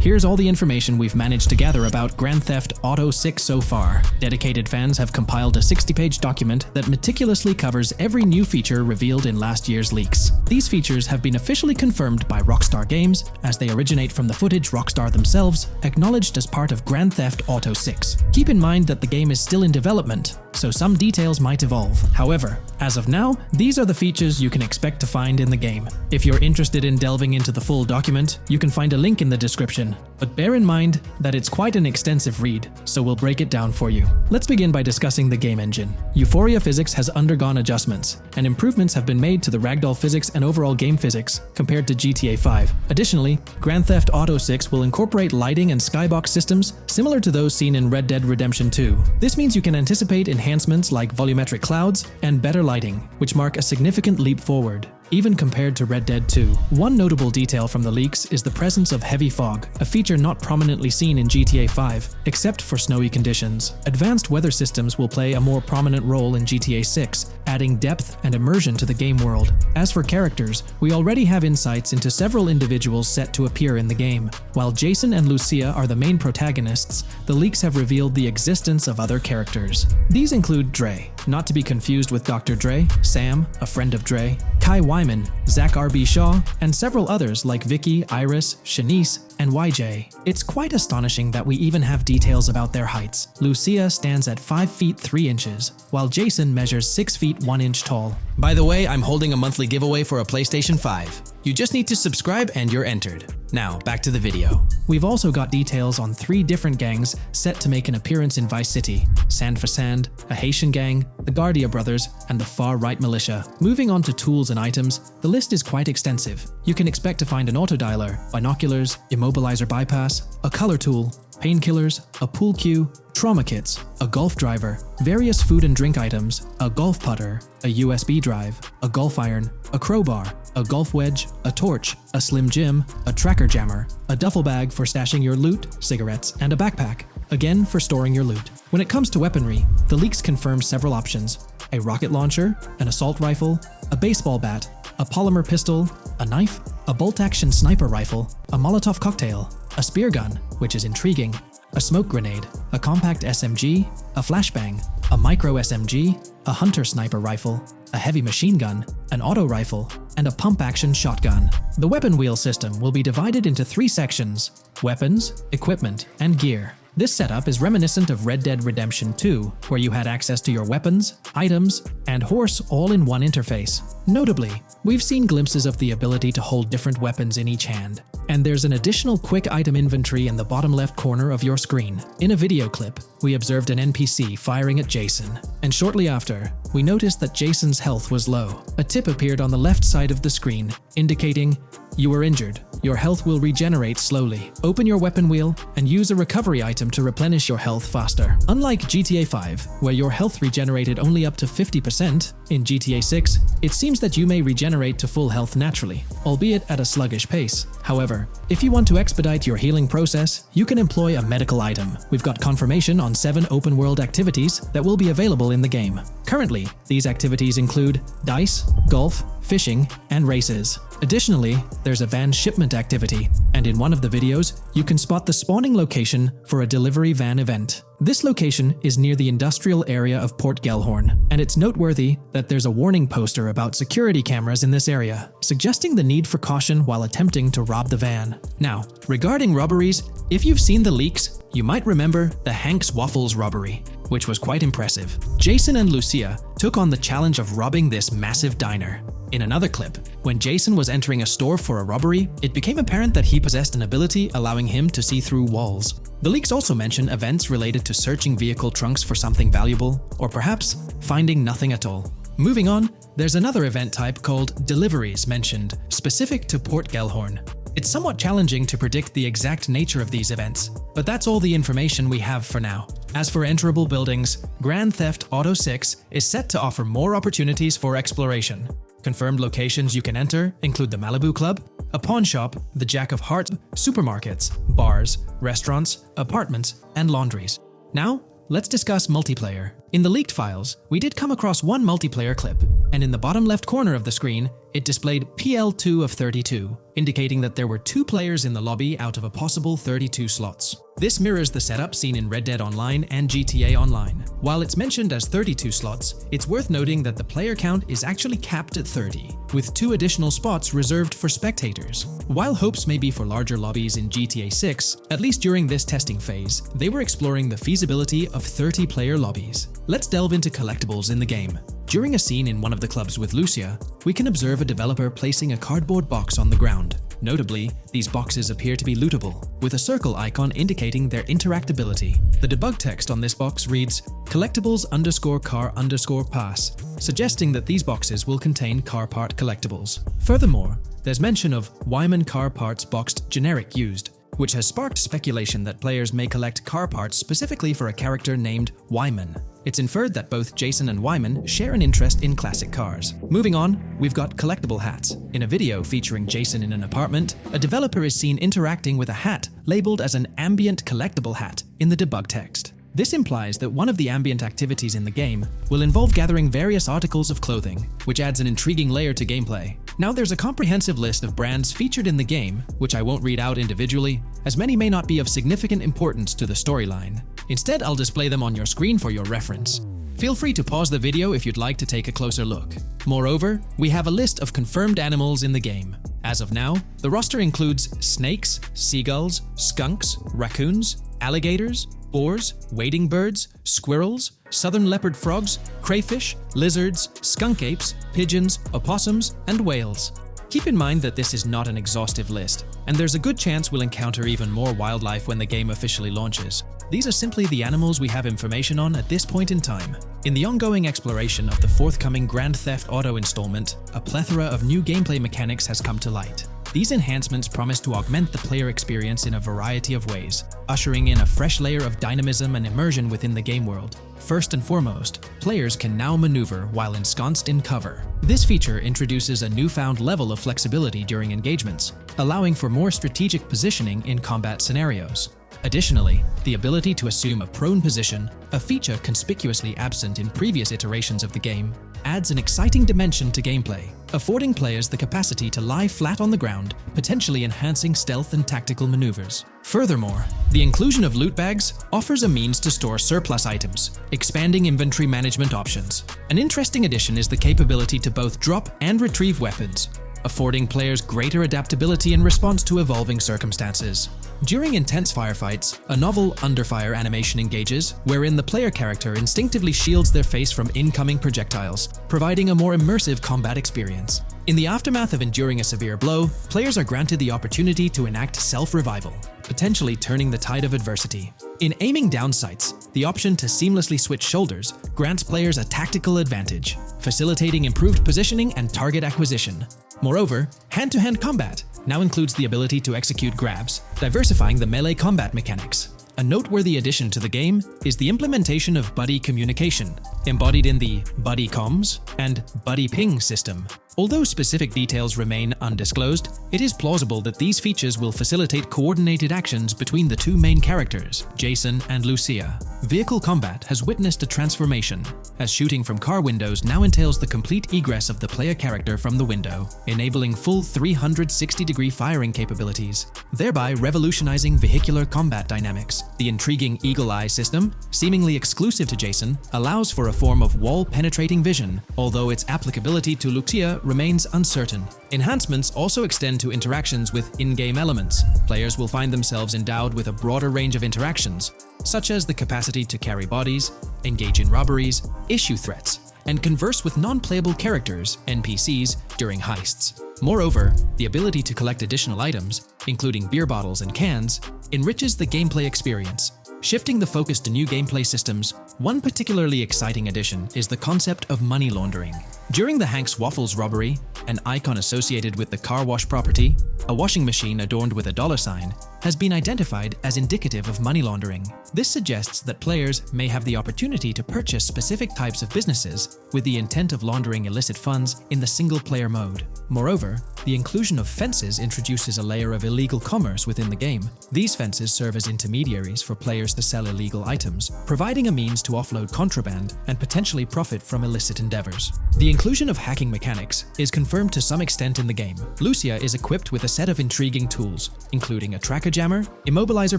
Here's all the information we've managed to gather about Grand Theft Auto 6 so far. Dedicated fans have compiled a 60-page document that meticulously covers every new feature revealed in last year's leaks. These features have been officially confirmed by Rockstar Games, as they originate from the footage Rockstar themselves acknowledged as part of Grand Theft Auto 6. Keep in mind that the game is still in development, so some details might evolve. However, as of now, these are the features you can expect to find in the game. If you're interested in delving into the full document, you can find a link in the description. But bear in mind that it's quite an extensive read, so we'll break it down for you. Let's begin by discussing the game engine. Euphoria physics has undergone adjustments, and improvements have been made to the ragdoll physics and overall game physics compared to GTA 5. Additionally, Grand Theft Auto 6 will incorporate lighting and skybox systems similar to those seen in Red Dead Redemption 2. This means you can anticipate enhancements like volumetric clouds and better lighting, which mark a significant leap forward, even compared to Red Dead 2. One notable detail from the leaks is the presence of heavy fog, a feature not prominently seen in GTA 5, except for snowy conditions. Advanced weather systems will play a more prominent role in GTA 6, adding depth and immersion to the game world. As for characters, we already have insights into several individuals set to appear in the game. While Jason and Lucia are the main protagonists, the leaks have revealed the existence of other characters. These include Dre, not to be confused with Dr. Dre, Sam, a friend of Dre, Kai Wyman, Zach R.B. Shaw, and several others like Vicky, Iris, Shanice, and YJ. It's quite astonishing that we even have details about their heights. Lucia stands at 5 feet 3 inches, while Jason measures 6 feet 1 inch tall. By the way, I'm holding a monthly giveaway for a PlayStation 5. You just need to subscribe and you're entered. Now, back to the video. We've also got details on 3 different gangs set to make an appearance in Vice City: Sand for Sand, a Haitian gang, the Guardia Brothers, and the Far-Right Militia. Moving on to tools and items, the list is quite extensive. You can expect to find an autodialer, binoculars, immobilizer bypass, a color tool, painkillers, a pool cue, trauma kits, a golf driver, various food and drink items, a golf putter, a USB drive, a golf iron, a crowbar, a golf wedge, a torch, a slim jim, a tracker jammer, a duffel bag for stashing your loot, cigarettes, and a backpack, again for storing your loot. When it comes to weaponry, the leaks confirm several options: a rocket launcher, an assault rifle, a baseball bat, a polymer pistol, a knife, a bolt-action sniper rifle, a Molotov cocktail, a spear gun, which is intriguing, a smoke grenade, a compact SMG, a flashbang, a micro SMG, a hunter sniper rifle, a heavy machine gun, an auto rifle, and a pump-action shotgun. The weapon wheel system will be divided into 3 sections: weapons, equipment, and gear. This setup is reminiscent of Red Dead Redemption 2, where you had access to your weapons, items, and horse all in one interface. Notably, we've seen glimpses of the ability to hold different weapons in each hand, and there's an additional quick item inventory in the bottom left corner of your screen. In a video clip, we observed an NPC firing at Jason, and shortly after, we noticed that Jason's health was low. A tip appeared on the left side of the screen, indicating, "You were injured. Your health will regenerate slowly. Open your weapon wheel and use a recovery item to replenish your health faster." Unlike GTA 5, where your health regenerated only up to 50%, in GTA 6, it seems that you may regenerate to full health naturally, albeit at a sluggish pace. However, if you want to expedite your healing process, you can employ a medical item. We've got confirmation on 7 open-world activities that will be available in the game. Currently, these activities include dice, golf, fishing, and races. Additionally, there's a van shipment activity, and in one of the videos, you can spot the spawning location for a delivery van event. This location is near the industrial area of Port Gellhorn, and it's noteworthy that there's a warning poster about security cameras in this area, suggesting the need for caution while attempting to rob the van. Now, regarding robberies, if you've seen the leaks, you might remember the Hank's Waffles robbery, which was quite impressive. Jason and Lucia took on the challenge of robbing this massive diner. In another clip, when Jason was entering a store for a robbery, it became apparent that he possessed an ability allowing him to see through walls. The leaks also mention events related to searching vehicle trunks for something valuable, or perhaps finding nothing at all. Moving on, there's another event type called deliveries mentioned, specific to Port Gellhorn. It's somewhat challenging to predict the exact nature of these events, but that's all the information we have for now. As for enterable buildings, Grand Theft Auto 6 is set to offer more opportunities for exploration. Confirmed locations you can enter include the Malibu Club, a pawn shop, the Jack of Hearts, supermarkets, bars, restaurants, apartments, and laundries. Now, let's discuss multiplayer. In the leaked files, we did come across one multiplayer clip, and in the bottom left corner of the screen, it displayed PL2 of 32, indicating that there were 2 players in the lobby out of a possible 32 slots. This mirrors the setup seen in Red Dead Online and GTA Online. While it's mentioned as 32 slots, it's worth noting that the player count is actually capped at 30, with 2 additional spots reserved for spectators. While hopes may be for larger lobbies in GTA 6, at least during this testing phase, they were exploring the feasibility of 30-player lobbies. Let's delve into collectibles in the game. During a scene in one of the clubs with Lucia, we can observe a developer placing a cardboard box on the ground. Notably, these boxes appear to be lootable, with a circle icon indicating their interactability. The debug text on this box reads, collectibles_car_pass, suggesting that these boxes will contain car part collectibles. Furthermore, there's mention of Wyman car parts boxed generic used, which has sparked speculation that players may collect car parts specifically for a character named Wyman. It's inferred that both Jason and Wyman share an interest in classic cars. Moving on, we've got collectible hats. In a video featuring Jason in an apartment, a developer is seen interacting with a hat labeled as an ambient collectible hat in the debug text. This implies that one of the ambient activities in the game will involve gathering various articles of clothing, which adds an intriguing layer to gameplay. Now there's a comprehensive list of brands featured in the game, which I won't read out individually, as many may not be of significant importance to the storyline. Instead, I'll display them on your screen for your reference. Feel free to pause the video if you'd like to take a closer look. Moreover, we have a list of confirmed animals in the game. As of now, the roster includes snakes, seagulls, skunks, raccoons, alligators, boars, wading birds, squirrels, southern leopard frogs, crayfish, lizards, skunk apes, pigeons, opossums, and whales. Keep in mind that this is not an exhaustive list, and there's a good chance we'll encounter even more wildlife when the game officially launches. These are simply the animals we have information on at this point in time. In the ongoing exploration of the forthcoming Grand Theft Auto installment, a plethora of new gameplay mechanics has come to light. These enhancements promise to augment the player experience in a variety of ways, ushering in a fresh layer of dynamism and immersion within the game world. First and foremost, players can now maneuver while ensconced in cover. This feature introduces a newfound level of flexibility during engagements, allowing for more strategic positioning in combat scenarios. Additionally, the ability to assume a prone position, a feature conspicuously absent in previous iterations of the game, adds an exciting dimension to gameplay, affording players the capacity to lie flat on the ground, potentially enhancing stealth and tactical maneuvers. Furthermore, the inclusion of loot bags offers a means to store surplus items, expanding inventory management options. An interesting addition is the capability to both drop and retrieve weapons, affording players greater adaptability in response to evolving circumstances. During intense firefights, a novel under-fire animation engages, wherein the player character instinctively shields their face from incoming projectiles, providing a more immersive combat experience. In the aftermath of enduring a severe blow, players are granted the opportunity to enact self-revival, potentially turning the tide of adversity. In aiming down sights, the option to seamlessly switch shoulders grants players a tactical advantage, facilitating improved positioning and target acquisition. Moreover, hand-to-hand combat now includes the ability to execute grabs, diversifying the melee combat mechanics. A noteworthy addition to the game is the implementation of buddy communication, embodied in the Buddy Comms and Buddy Ping system. Although specific details remain undisclosed, it is plausible that these features will facilitate coordinated actions between the two main characters, Jason and Lucia. Vehicle combat has witnessed a transformation, as shooting from car windows now entails the complete egress of the player character from the window, enabling full 360-degree firing capabilities, thereby revolutionizing vehicular combat dynamics. The intriguing Eagle Eye system, seemingly exclusive to Jason, allows for a form of wall-penetrating vision, although its applicability to Lucia remains uncertain. Enhancements also extend to interactions with in-game elements. Players will find themselves endowed with a broader range of interactions, such as the capacity to carry bodies, engage in robberies, issue threats, and converse with non-playable characters, NPCs, during heists. Moreover, the ability to collect additional items, including beer bottles and cans, enriches the gameplay experience. Shifting the focus to new gameplay systems, one particularly exciting addition is the concept of money laundering. During the Hank's Waffles robbery, an icon associated with the car wash property, a washing machine adorned with a $sign, has been identified as indicative of money laundering. This suggests that players may have the opportunity to purchase specific types of businesses with the intent of laundering illicit funds in the single-player mode. Moreover, the inclusion of fences introduces a layer of illegal commerce within the game. These fences serve as intermediaries for players to sell illegal items, providing a means to offload contraband and potentially profit from illicit endeavors. The inclusion of hacking mechanics is confirmed to some extent in the game. Lucia is equipped with a set of intriguing tools, including a tracker jammer, immobilizer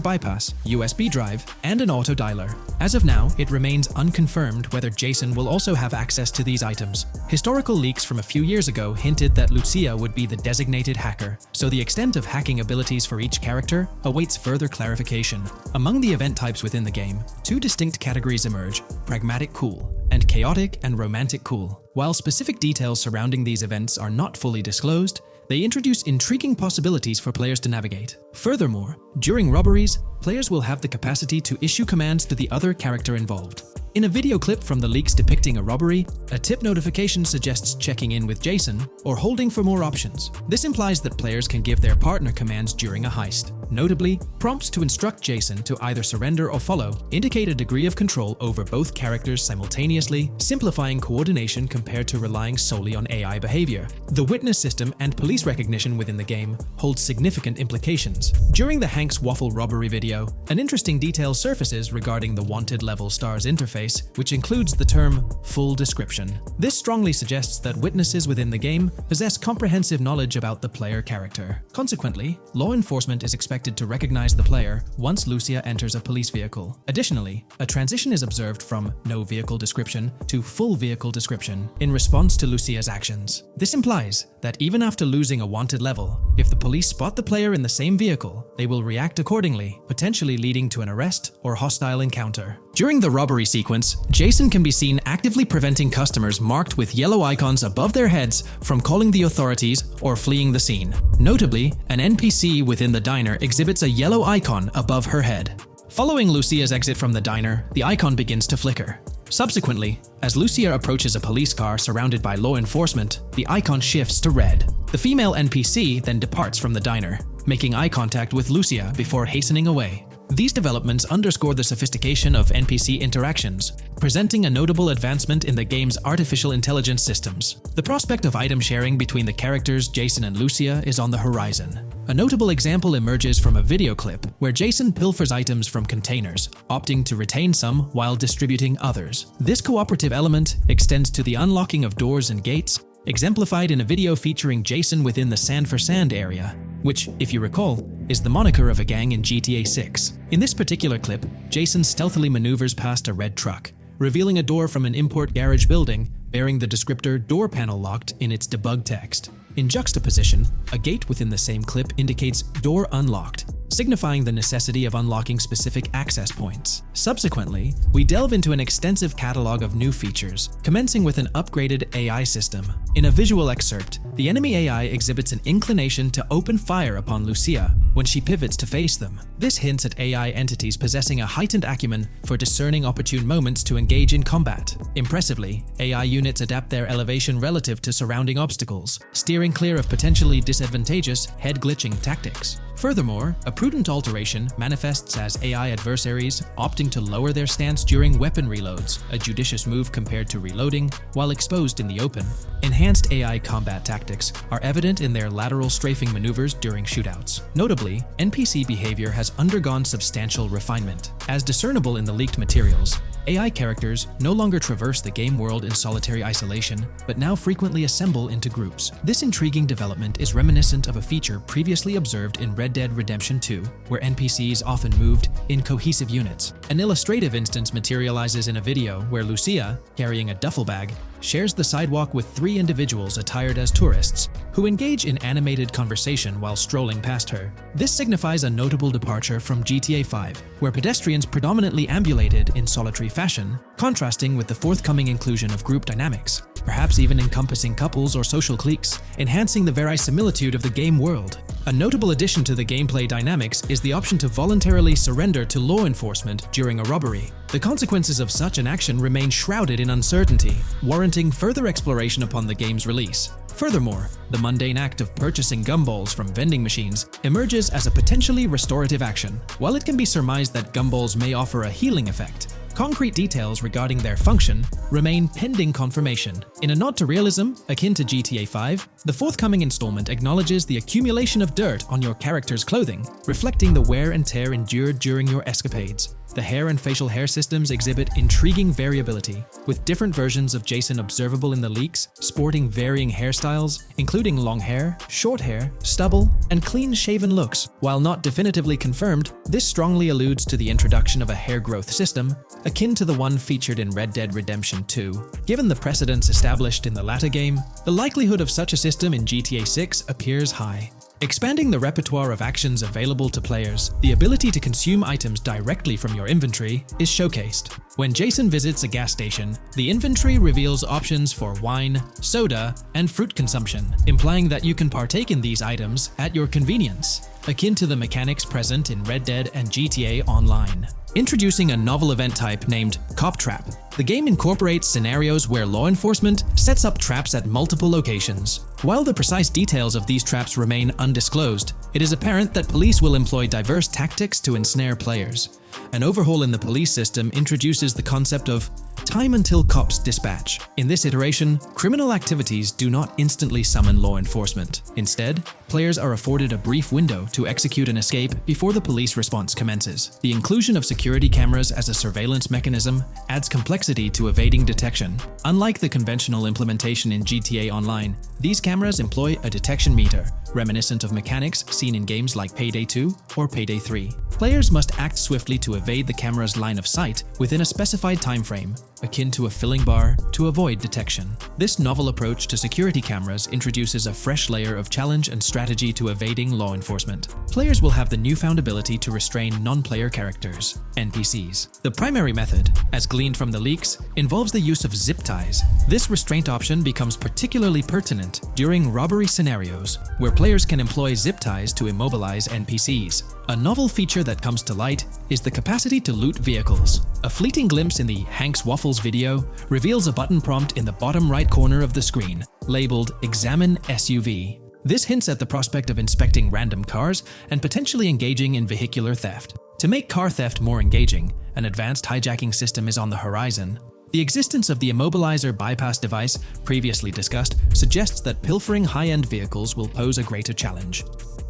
bypass, USB drive, and an auto dialer. As of now, it remains unconfirmed whether Jason will also have access to these items. Historical leaks from a few years ago hinted that Lucia would be the designated hacker, so the extent of hacking abilities for each character awaits further clarification. Among the event types within the game, two distinct categories emerge: pragmatic cool and chaotic and romantic cool. While specific details surrounding these events are not fully disclosed, they introduce intriguing possibilities for players to navigate. Furthermore, during robberies, players will have the capacity to issue commands to the other character involved. In a video clip from the leaks depicting a robbery, a tip notification suggests checking in with Jason or holding for more options. This implies that players can give their partner commands during a heist. Notably, prompts to instruct Jason to either surrender or follow indicate a degree of control over both characters simultaneously, simplifying coordination compared to relying solely on AI behavior. The witness system and police recognition within the game hold significant implications. During the Hank's Waffle robbery video, an interesting detail surfaces regarding the wanted level stars interface, which includes the term full description. This strongly suggests that witnesses within the game possess comprehensive knowledge about the player character. Consequently, law enforcement is expected to recognize the player once Lucia enters a police vehicle. Additionally, a transition is observed from no vehicle description to full vehicle description in response to Lucia's actions. This implies that even after losing a wanted level, if the police spot the player in the same vehicle, they will react accordingly, potentially leading to an arrest or hostile encounter. During the robbery sequence, Jason can be seen actively preventing customers marked with yellow icons above their heads from calling the authorities or fleeing the scene. Notably, an NPC within the diner exhibits a yellow icon above her head. Following Lucia's exit from the diner, the icon begins to flicker. Subsequently, as Lucia approaches a police car surrounded by law enforcement, the icon shifts to red. The female NPC then departs from the diner, making eye contact with Lucia before hastening away. These developments underscore the sophistication of NPC interactions, presenting a notable advancement in the game's artificial intelligence systems. The prospect of item sharing between the characters Jason and Lucia is on the horizon. A notable example emerges from a video clip where Jason pilfers items from containers, opting to retain some while distributing others. This cooperative element extends to the unlocking of doors and gates, exemplified in a video featuring Jason within the Sand for Sand area, which, if you recall, is the moniker of a gang in GTA 6. In this particular clip, Jason stealthily maneuvers past a red truck, revealing a door from an import garage building bearing the descriptor "door panel locked" in its debug text. In juxtaposition, a gate within the same clip indicates "door unlocked," signifying the necessity of unlocking specific access points. Subsequently, we delve into an extensive catalog of new features, commencing with an upgraded AI system. In a visual excerpt, the enemy AI exhibits an inclination to open fire upon Lucia when she pivots to face them. This hints at AI entities possessing a heightened acumen for discerning opportune moments to engage in combat. Impressively, AI units adapt their elevation relative to surrounding obstacles, steering clear of potentially disadvantageous head-glitching tactics. Furthermore, a prudent alteration manifests as AI adversaries opting to lower their stance during weapon reloads, a judicious move compared to reloading while exposed in the open. Enhanced AI combat tactics are evident in their lateral strafing maneuvers during shootouts. Notably, NPC behavior has undergone substantial refinement. As discernible in the leaked materials, AI characters no longer traverse the game world in solitary isolation, but now frequently assemble into groups. This intriguing development is reminiscent of a feature previously observed in Red Dead Redemption 2, where NPCs often moved in cohesive units. An illustrative instance materializes in a video where Lucia, carrying a duffel bag, shares the sidewalk with three individuals attired as tourists, who engage in animated conversation while strolling past her. This signifies a notable departure from GTA 5, where pedestrians predominantly ambulated in solitary fashion, contrasting with the forthcoming inclusion of group dynamics, perhaps even encompassing couples or social cliques, enhancing the verisimilitude of the game world. A notable addition to the gameplay dynamics is the option to voluntarily surrender to law enforcement during a robbery. The consequences of such an action remain shrouded in uncertainty, warranting further exploration upon the game's release. Furthermore, the mundane act of purchasing gumballs from vending machines emerges as a potentially restorative action. While it can be surmised that gumballs may offer a healing effect, concrete details regarding their function remain pending confirmation. In a nod to realism, akin to GTA 5, the forthcoming installment acknowledges the accumulation of dirt on your character's clothing, reflecting the wear and tear endured during your escapades. The hair and facial hair systems exhibit intriguing variability, with different versions of Jason observable in the leaks, sporting varying hairstyles, including long hair, short hair, stubble, and clean-shaven looks. While not definitively confirmed, this strongly alludes to the introduction of a hair growth system, akin to the one featured in Red Dead Redemption 2. Given the precedents established in the latter game, the likelihood of such a system in GTA 6 appears high. Expanding the repertoire of actions available to players, the ability to consume items directly from your inventory is showcased. When Jason visits a gas station, the inventory reveals options for wine, soda, and fruit consumption, implying that you can partake in these items at your convenience, akin to the mechanics present in Red Dead and GTA Online. Introducing a novel event type named Cop Trap, the game incorporates scenarios where law enforcement sets up traps at multiple locations. While the precise details of these traps remain undisclosed, it is apparent that police will employ diverse tactics to ensnare players. An overhaul in the police system introduces the concept of time until cops dispatch. In this iteration, criminal activities do not instantly summon law enforcement. Instead, players are afforded a brief window to execute an escape before the police response commences. The inclusion of security cameras as a surveillance mechanism adds complexity to evading detection. Unlike the conventional implementation in GTA Online, these cameras employ a detection meter, reminiscent of mechanics seen in games like Payday 2 or Payday 3. Players must act swiftly to evade the camera's line of sight within a specified time frame, akin to a filling bar, to avoid detection. This novel approach to security cameras introduces a fresh layer of challenge and strategy to evading law enforcement. Players will have the newfound ability to restrain non-player characters, NPCs. The primary method, as gleaned from the leaks, involves the use of zip ties. This restraint option becomes particularly pertinent during robbery scenarios, where players can employ zip ties to immobilize NPCs. A novel feature that comes to light is the capacity to loot vehicles. A fleeting glimpse in the Hank's Waffles video reveals a button prompt in the bottom right corner of the screen, labeled Examine SUV. This hints at the prospect of inspecting random cars and potentially engaging in vehicular theft. To make car theft more engaging, an advanced hijacking system is on the horizon. The existence of the immobilizer bypass device, previously discussed, suggests that pilfering high-end vehicles will pose a greater challenge.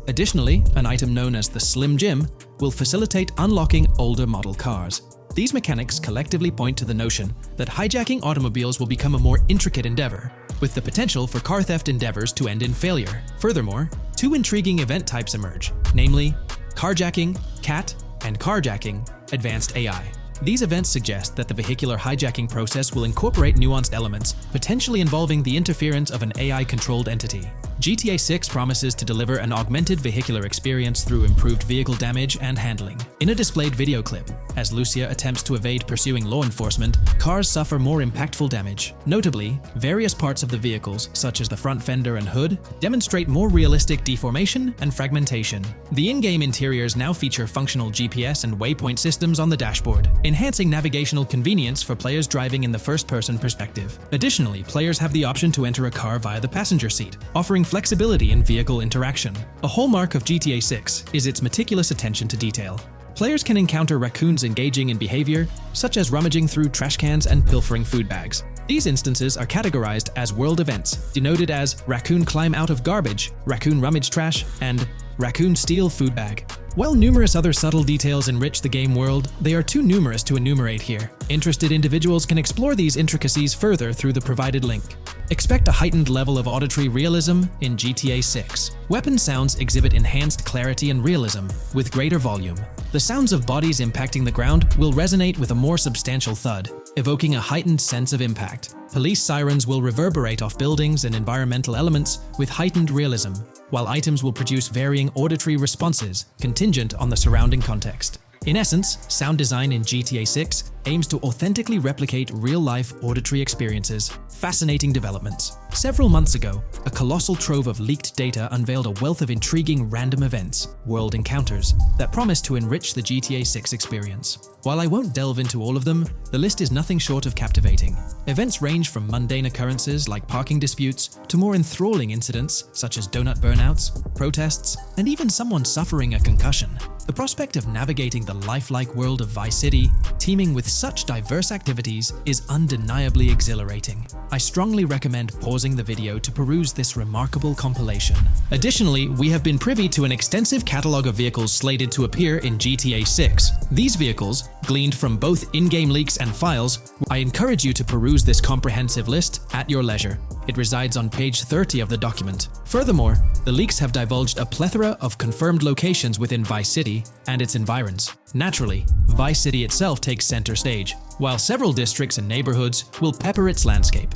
Additionally, an item known as the Slim Jim will facilitate unlocking older model cars. These mechanics collectively point to the notion that hijacking automobiles will become a more intricate endeavor, with the potential for car theft endeavors to end in failure. Furthermore, two intriguing event types emerge, namely carjacking, CAT, and carjacking, advanced AI. These events suggest that the vehicular hijacking process will incorporate nuanced elements, potentially involving the interference of an AI-controlled entity. GTA 6 promises to deliver an augmented vehicular experience through improved vehicle damage and handling. In a displayed video clip, as Lucia attempts to evade pursuing law enforcement, cars suffer more impactful damage. Notably, various parts of the vehicles, such as the front fender and hood, demonstrate more realistic deformation and fragmentation. The in-game interiors now feature functional GPS and waypoint systems on the dashboard, enhancing navigational convenience for players driving in the first-person perspective. Additionally, players have the option to enter a car via the passenger seat, offering flexibility in vehicle interaction. A hallmark of GTA 6 is its meticulous attention to detail. Players can encounter raccoons engaging in behavior, such as rummaging through trash cans and pilfering food bags. These instances are categorized as world events, denoted as raccoon climb out of garbage, raccoon rummage trash, and raccoon steal food bag. While numerous other subtle details enrich the game world, they are too numerous to enumerate here. Interested individuals can explore these intricacies further through the provided link. Expect a heightened level of auditory realism in GTA 6. Weapon sounds exhibit enhanced clarity and realism, with greater volume. The sounds of bodies impacting the ground will resonate with a more substantial thud, evoking a heightened sense of impact. Police sirens will reverberate off buildings and environmental elements with heightened realism, while items will produce varying auditory responses contingent on the surrounding context. In essence, sound design in GTA 6 aims to authentically replicate real-life auditory experiences. Fascinating developments. Several months ago, a colossal trove of leaked data unveiled a wealth of intriguing random events, world encounters, that promise to enrich the GTA 6 experience. While I won't delve into all of them, the list is nothing short of captivating. Events range from mundane occurrences like parking disputes to more enthralling incidents such as donut burnouts, protests, and even someone suffering a concussion. The prospect of navigating the lifelike world of Vice City, teeming with such diverse activities, is undeniably exhilarating. I strongly recommend pausing the video to peruse this remarkable compilation. Additionally, we have been privy to an extensive catalog of vehicles slated to appear in GTA 6. These vehicles, gleaned from both in-game leaks and files, I encourage you to peruse this comprehensive list at your leisure. It resides on page 30 of the document. Furthermore, the leaks have divulged a plethora of confirmed locations within Vice City and its environs. Naturally, Vice City itself takes center stage, while several districts and neighborhoods will pepper its landscape.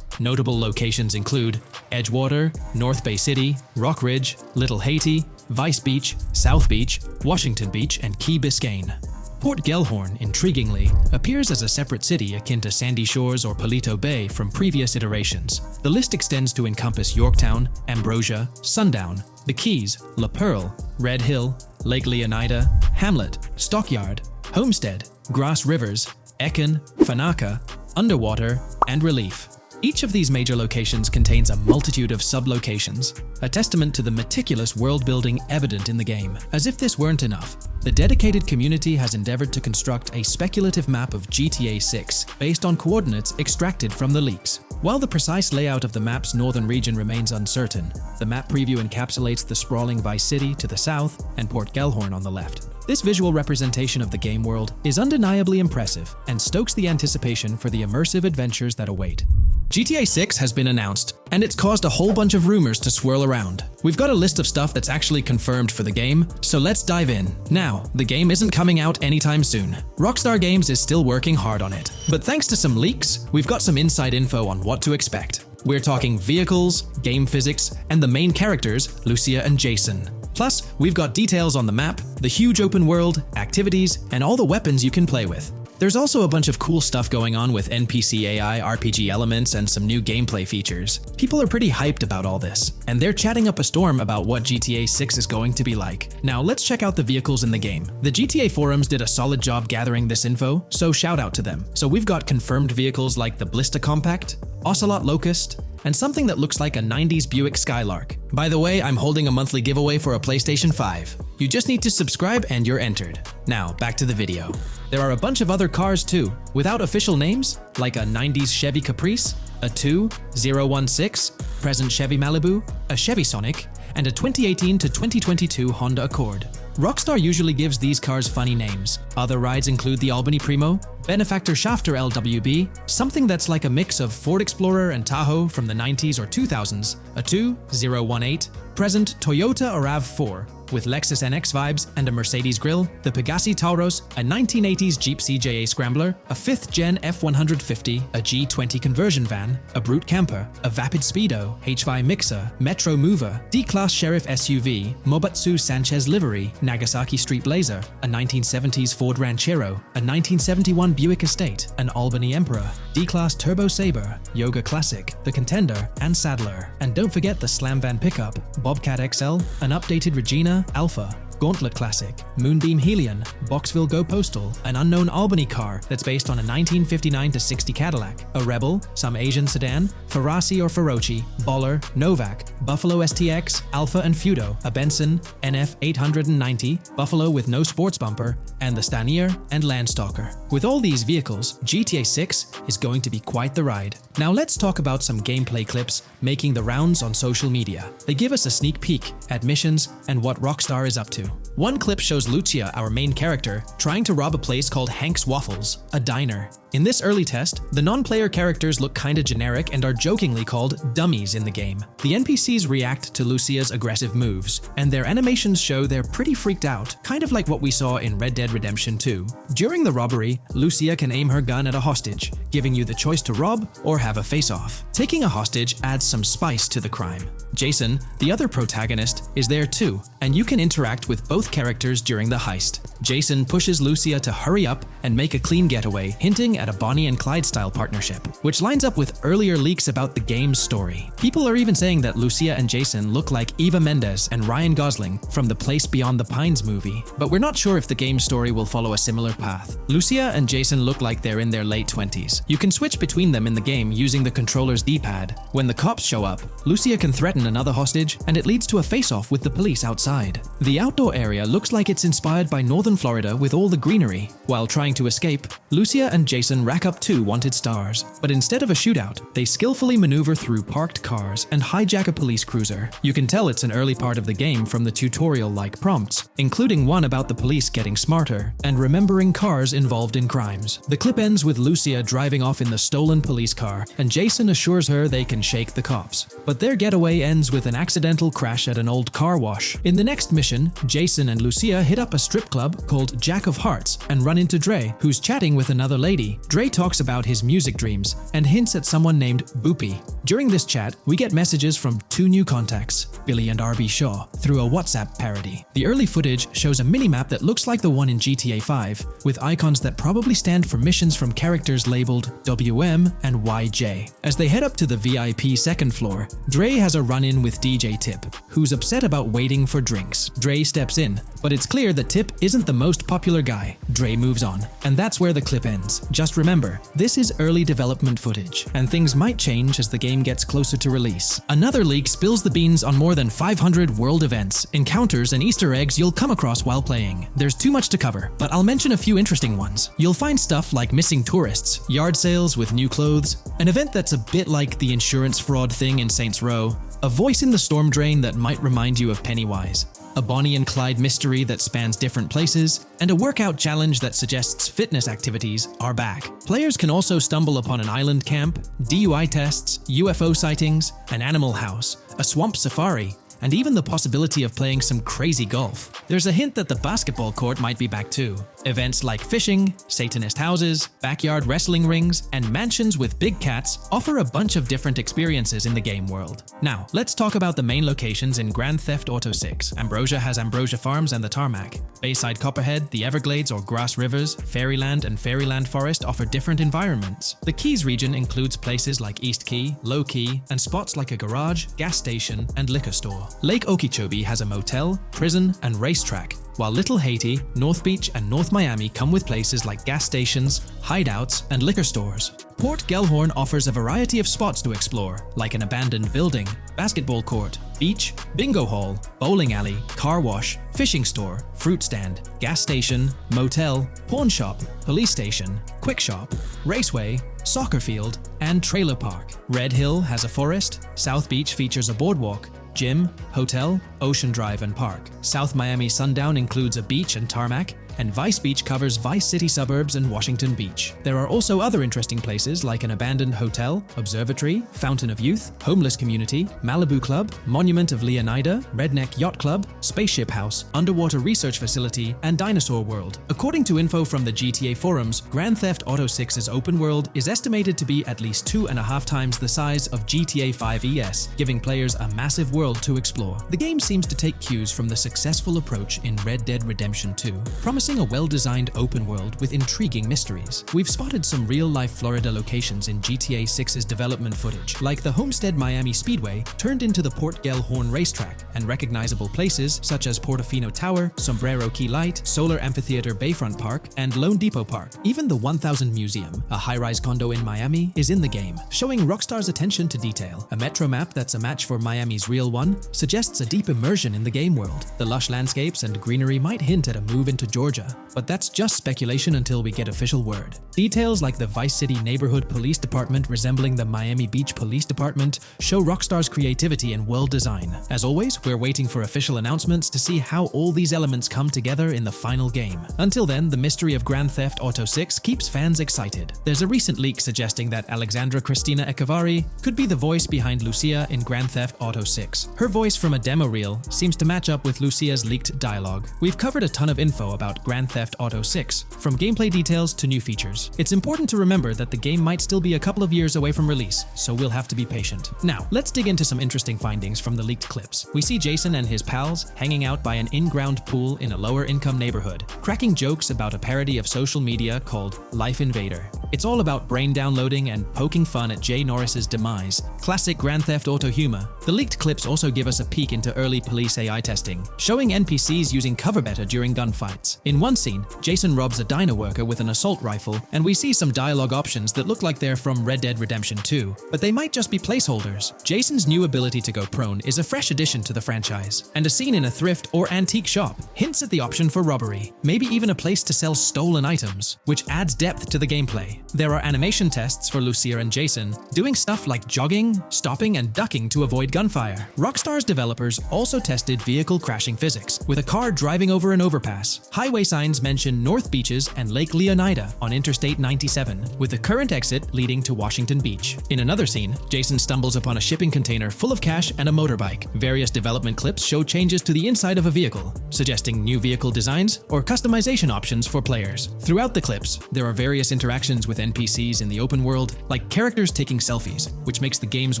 Notable locations include Edgewater, North Bay City, Rock Ridge, Little Haiti, Vice Beach, South Beach, Washington Beach, and Key Biscayne. Port Gellhorn, intriguingly, appears as a separate city akin to Sandy Shores or Palito Bay from previous iterations. The list extends to encompass Yorktown, Ambrosia, Sundown, the Keys, La Pearl, Red Hill, Lake Leonida, Hamlet, Stockyard, Homestead, Grass Rivers, Ekin, Fanaka, Underwater, and Relief. Each of these major locations contains a multitude of sub-locations, a testament to the meticulous world-building evident in the game. As if this weren't enough, the dedicated community has endeavored to construct a speculative map of GTA 6 based on coordinates extracted from the leaks. While the precise layout of the map's northern region remains uncertain, the map preview encapsulates the sprawling Vice City to the south and Port Gellhorn on the left. This visual representation of the game world is undeniably impressive and stokes the anticipation for the immersive adventures that await. GTA 6 has been announced, and it's caused a whole bunch of rumors to swirl around. We've got a list of stuff that's actually confirmed for the game, so let's dive in. Now, the game isn't coming out anytime soon. Rockstar Games is still working hard on it. But thanks to some leaks, we've got some inside info on what to expect. We're talking vehicles, game physics, and the main characters, Lucia and Jason. Plus, we've got details on the map, the huge open world, activities, and all the weapons you can play with. There's also a bunch of cool stuff going on with NPC AI, RPG elements, and some new gameplay features. People are pretty hyped about all this, and they're chatting up a storm about what GTA 6 is going to be like. Now let's check out the vehicles in the game. The GTA forums did a solid job gathering this info, so shout out to them. So we've got confirmed vehicles like the Blista Compact, Ocelot Locust, and something that looks like a 90s Buick Skylark. By the way, I'm holding a monthly giveaway for a PlayStation 5. You just need to subscribe and you're entered. Now, back to the video. There are a bunch of other cars too, without official names, like a 90s Chevy Caprice, a 2016 present Chevy Malibu, a Chevy Sonic, and a 2018 to 2022 Honda Accord. Rockstar usually gives these cars funny names. Other rides include the Albany Primo, Benefactor Shafter LWB, something that's like a mix of Ford Explorer and Tahoe from the 90s or 2000s, a 2018 present Toyota RAV4, with Lexus NX vibes and a Mercedes grille, the Pegassi Tauros, a 1980s Jeep CJA Scrambler, a 5th-gen F150, a G20 conversion van, a Brute Camper, a Vapid Speedo, H5 Mixer, Metro Mover, D-Class Sheriff SUV, Mobatsu Sanchez Livery, Nagasaki Street Blazer, a 1970s Ford Ranchero, a 1971 Buick Estate, an Albany Emperor, D-Class Turbo Sabre, Yoga Classic, the Contender, and Sadler. And don't forget the Slam Van Pickup, Bobcat XL, an updated Regina, Alpha, Gauntlet Classic, Moonbeam Helion, Boxville Go Postal, an unknown Albany car that's based on a 1959-60 Cadillac, a Rebel, some Asian sedan, Ferrari or Feroci, Baller, Novak, Buffalo STX, Alpha and Feudo, a Benson, NF 890, Buffalo with no sports bumper, and the Stanier and Landstalker. With all these vehicles, GTA 6 is going to be quite the ride. Now let's talk about some gameplay clips making the rounds on social media. They give us a sneak peek at missions and what Rockstar is up to. One clip shows Lucia, our main character, trying to rob a place called Hank's Waffles, a diner. In this early test, the non-player characters look kinda generic and are jokingly called dummies in the game. The NPCs react to Lucia's aggressive moves, and their animations show they're pretty freaked out, kind of like what we saw in Red Dead Redemption 2. During the robbery, Lucia can aim her gun at a hostage, giving you the choice to rob or have a face-off. Taking a hostage adds some spice to the crime. Jason, the other protagonist, is there too, and you can interact with both characters during the heist. Jason pushes Lucia to hurry up and make a clean getaway, hinting at a Bonnie and Clyde-style partnership, which lines up with earlier leaks about the game's story. People are even saying that Lucia and Jason look like Eva Mendes and Ryan Gosling from the Place Beyond the Pines movie, but we're not sure if the game's story will follow a similar path. Lucia and Jason look like they're in their late 20s. You can switch between them in the game using the controller's D-pad. When the cops show up, Lucia can threaten another hostage, and it leads to a face-off with the police outside. The outdoor area looks like it's inspired by northern Florida with all the greenery. While trying to escape, Lucia and Jason rack up 2 wanted stars, but instead of a shootout, they skillfully maneuver through parked cars and hijack a police cruiser. You can tell it's an early part of the game from the tutorial-like prompts, including one about the police getting smarter and remembering cars involved in crimes. The clip ends with Lucia driving off in the stolen police car, and Jason assures her they can shake the cops. But their getaway ends with an accidental crash at an old car wash. In the next mission, Jason and Lucia hit up a strip club called Jack of Hearts and run into Dre, who's chatting with another lady. Dre talks about his music dreams and hints at someone named Boopy. During this chat, we get messages from 2 new contacts, Billy and RB Shaw, through a WhatsApp parody. The early footage shows a minimap that looks like the one in GTA 5, with icons that probably stand for missions from characters labeled WM and YJ. As they head up to the VIP second floor, Dre has a run-in with DJ Tip, who's upset about waiting for drinks. Dre steps in, but it's clear that Tip isn't the most popular guy. Dre moves on, and that's where the clip ends. Just remember, this is early development footage, and things might change as the game gets closer to release. Another leak spills the beans on more than 500 world events, encounters, and Easter eggs you'll come across while playing. There's too much to cover, but I'll mention a few interesting ones. You'll find stuff like missing tourists, yard sales with new clothes, an event that's a bit like the insurance fraud thing in Saints Row, a voice in the storm drain that might remind you of Pennywise, a Bonnie and Clyde mystery that spans different places, and a workout challenge that suggests fitness activities are back. Players can also stumble upon an island camp, DUI tests, UFO sightings, an animal house, a swamp safari, and even the possibility of playing some crazy golf. There's a hint that the basketball court might be back too. Events like fishing, Satanist houses, backyard wrestling rings, and mansions with big cats offer a bunch of different experiences in the game world. Now, let's talk about the main locations in Grand Theft Auto 6. Ambrosia has Ambrosia Farms and the Tarmac. Bayside Copperhead, the Everglades or Grass Rivers, Fairyland and Fairyland Forest offer different environments. The Keys region includes places like East Key, Low Key, and spots like a garage, gas station, and liquor store. Lake Okeechobee has a motel, prison, and racetrack, while Little Haiti, North Beach, and North Miami come with places like gas stations, hideouts, and liquor stores. Port Gellhorn offers a variety of spots to explore, like an abandoned building, basketball court, beach, bingo hall, bowling alley, car wash, fishing store, fruit stand, gas station, motel, pawn shop, police station, quick shop, raceway, soccer field, and trailer park. Red Hill has a forest, South Beach features a boardwalk, gym, hotel, Ocean Drive, and park. South Miami Sundown includes a beach and tarmac, and Vice Beach covers Vice City suburbs and Washington Beach. There are also other interesting places like an abandoned hotel, observatory, Fountain of Youth, homeless community, Malibu Club, Monument of Leonida, Redneck Yacht Club, Spaceship House, underwater research facility, and Dinosaur World. According to info from the GTA forums, Grand Theft Auto 6's open world is estimated to be at least 2.5 times the size of GTA 5 ES, giving players a massive world to explore. The game seems to take cues from the successful approach in Red Dead Redemption 2, promising a well-designed open world with intriguing mysteries. We've spotted some real-life Florida locations in GTA 6's development footage, like the Homestead Miami Speedway turned into the Port Gellhorn racetrack, and recognizable places such as Portofino Tower, Sombrero Key Light, Solar Amphitheater Bayfront Park, and Lone Depot Park. Even the 1000 Museum, a high-rise condo in Miami, is in the game, showing Rockstar's attention to detail. A metro map that's a match for Miami's real one suggests a deep immersion in the game world. The lush landscapes and greenery might hint at a move into Georgia, but that's just speculation until we get official word. Details like the Vice City Neighborhood Police Department resembling the Miami Beach Police Department show Rockstar's creativity and world design. As always, we're waiting for official announcements to see how all these elements come together in the final game. Until then, the mystery of Grand Theft Auto 6 keeps fans excited. There's a recent leak suggesting that Alexandra Christina Echevarri could be the voice behind Lucia in Grand Theft Auto 6. Her voice from a demo reel seems to match up with Lucia's leaked dialogue. We've covered a ton of info about about Grand Theft Auto 6, from gameplay details to new features. It's important to remember that the game might still be a couple of years away from release, so we'll have to be patient. Now, let's dig into some interesting findings from the leaked clips. We see Jason and his pals hanging out by an in-ground pool in a lower-income neighborhood, cracking jokes about a parody of social media called Life Invader. It's all about brain downloading and poking fun at Jay Norris's demise. Classic Grand Theft Auto humor. The leaked clips also give us a peek into early police AI testing, showing NPCs using cover better during gunfights. In one scene, Jason robs a diner worker with an assault rifle, and we see some dialogue options that look like they're from Red Dead Redemption 2, but they might just be placeholders. Jason's new ability to go prone is a fresh addition to the franchise, and a scene in a thrift or antique shop hints at the option for robbery, maybe even a place to sell stolen items, which adds depth to the gameplay. There are animation tests for Lucia and Jason, doing stuff like jogging, stopping, and ducking to avoid gunfire. Rockstar's developers also tested vehicle crashing physics, with a car driving over an overpass. Highway signs mention North Beaches and Lake Leonida on Interstate 97, with the current exit leading to Washington Beach. In another scene, Jason stumbles upon a shipping container full of cash and a motorbike. Various development clips show changes to the inside of a vehicle, suggesting new vehicle designs or customization options for players. Throughout the clips, there are various interactions with NPCs in the open world, like characters taking selfies, which makes the game's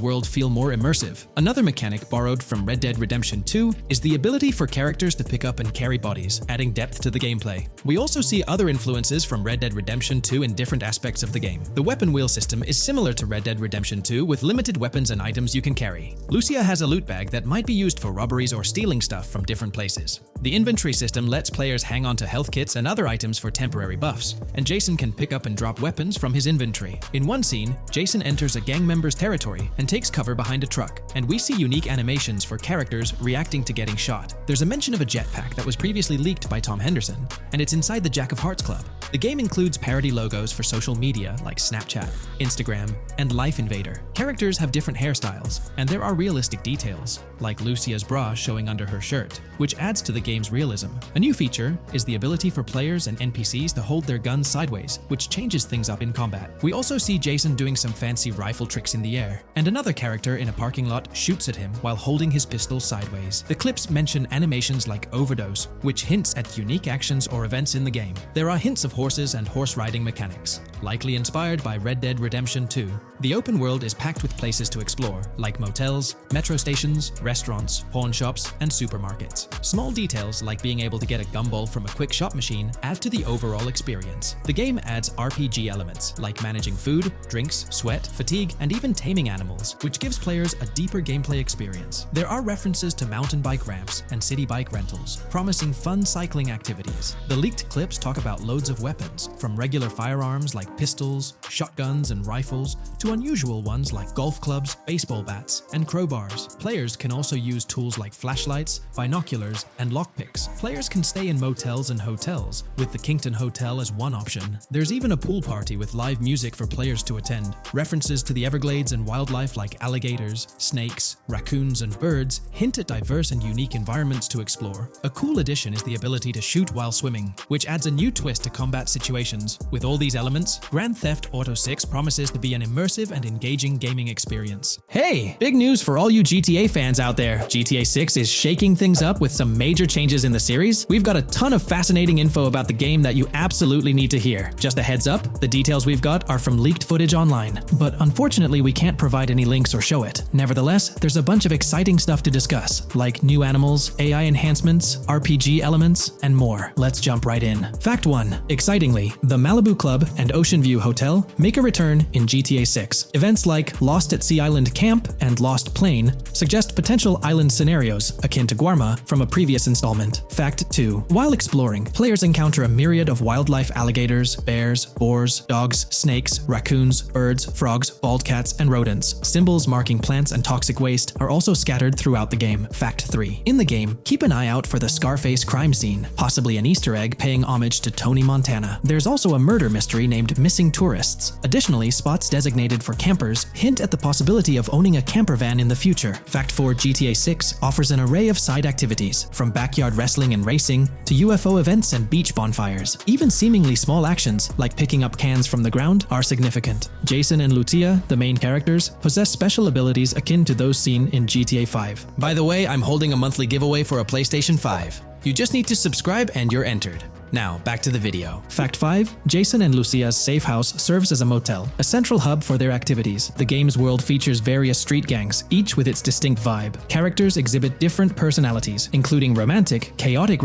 world feel more immersive. Another mechanic borrowed from Red Dead Redemption 2 is the ability for characters to pick up and carry bodies, adding depth to the gameplay. We also see other influences from Red Dead Redemption 2 in different aspects of the game. The weapon wheel system is similar to Red Dead Redemption 2 with limited weapons and items you can carry. Lucia has a loot bag that might be used for robberies or stealing stuff from different places. The inventory system lets players hang on to health kits and other items for temporary buffs, and Jason can pick up and drop weapons from his inventory. In one scene, Jason enters a gang member's territory and takes cover behind a truck, and we see unique animations for characters reacting to getting shot. There's a mention of a jetpack that was previously leaked by Tom Henderson, and it's inside the Jack of Hearts Club. The game includes parody logos for social media like Snapchat, Instagram, and Life Invader. Characters have different hairstyles, and there are realistic details, like Lucia's bra showing under her shirt, which adds to the game's realism. A new feature is the ability for players and NPCs to hold their guns sideways, which changes things up in combat. We also see Jason doing some fancy rifle tricks in the air, and another character in a parking lot shoots at him while holding his pistol sideways. The clips mention animations like overdose, which hints at unique actions or events in the game. There are hints of horses and horse riding mechanics, likely inspired by Red Dead Redemption 2. The open world is packed with places to explore, like motels, metro stations, restaurants, pawn shops, and supermarkets. Small details like being able to get a gumball from a quick shop machine add to the overall experience. The game adds RPG elements, like managing food, drinks, sweat, fatigue, and even taming animals, which gives players a deeper gameplay experience. There are references to mountain bike ramps and city bike rentals, promising fun cycling activities. The leaked clips talk about loads of weapons, from regular firearms like pistols, shotguns, and rifles, to unusual ones like golf clubs, baseball bats, and crowbars. Players can also use tools like flashlights, binoculars, and lockpicks. Players can stay in motels and hotels, with the Kington Hotel as one option. There's even a pool party with live music for players to attend. References to the Everglades and wildlife like alligators, snakes, raccoons, and birds hint at diverse and unique environments to explore. A cool addition is the ability to shoot while swimming, which adds a new twist to combat situations. With all these elements, Grand Theft Auto 6 promises to be an immersive and engaging gaming experience. Hey, big news for all you GTA fans out there. GTA 6 is shaking things up with some major changes in the series. We've got a ton of fascinating info about the game that you absolutely need to hear. Just a heads up, the details we've got are from leaked footage online, but unfortunately we can't provide any links or show it. Nevertheless, there's a bunch of exciting stuff to discuss, like new animals, AI enhancements, RPG elements, and more. Let's jump right in. Fact 1. Excitingly, the Malibu Club and Ocean View Hotel make a return in GTA 6. Events like Lost at Sea Island Camp and Lost Plane suggest potential island scenarios akin to Guarma from a previous installment. Fact 2. While exploring, players encounter a myriad of wildlife: alligators, bears, boars, dogs, snakes, raccoons, birds, frogs, bald cats, and rodents. Symbols marking plants and toxic waste are also scattered throughout the game. Fact 3. In the game, keep an eye out for the Scarface crime scene, possibly an Easter egg paying homage to Tony Montana. There's also a murder mystery named Missing Tourists. Additionally, spots designated for campers hint at the possibility of owning a camper van in the future. Fact 4. GTA 6 offers an array of side activities, from backyard wrestling and racing to UFO events and beach bonfires. Even seemingly small actions, like picking up cans from the ground, are significant. Jason and Lucia, the main characters, possess special abilities akin to those seen in GTA 5. By the way, I'm holding a monthly giveaway for a PlayStation 5. You just need to subscribe and you're entered. Now, back to the video. Fact 5. Jason and Lucia's safe house serves as a motel, a central hub for their activities. The game's world features various street gangs, each with its distinct vibe. Characters exhibit different personalities, including romantic, chaotic,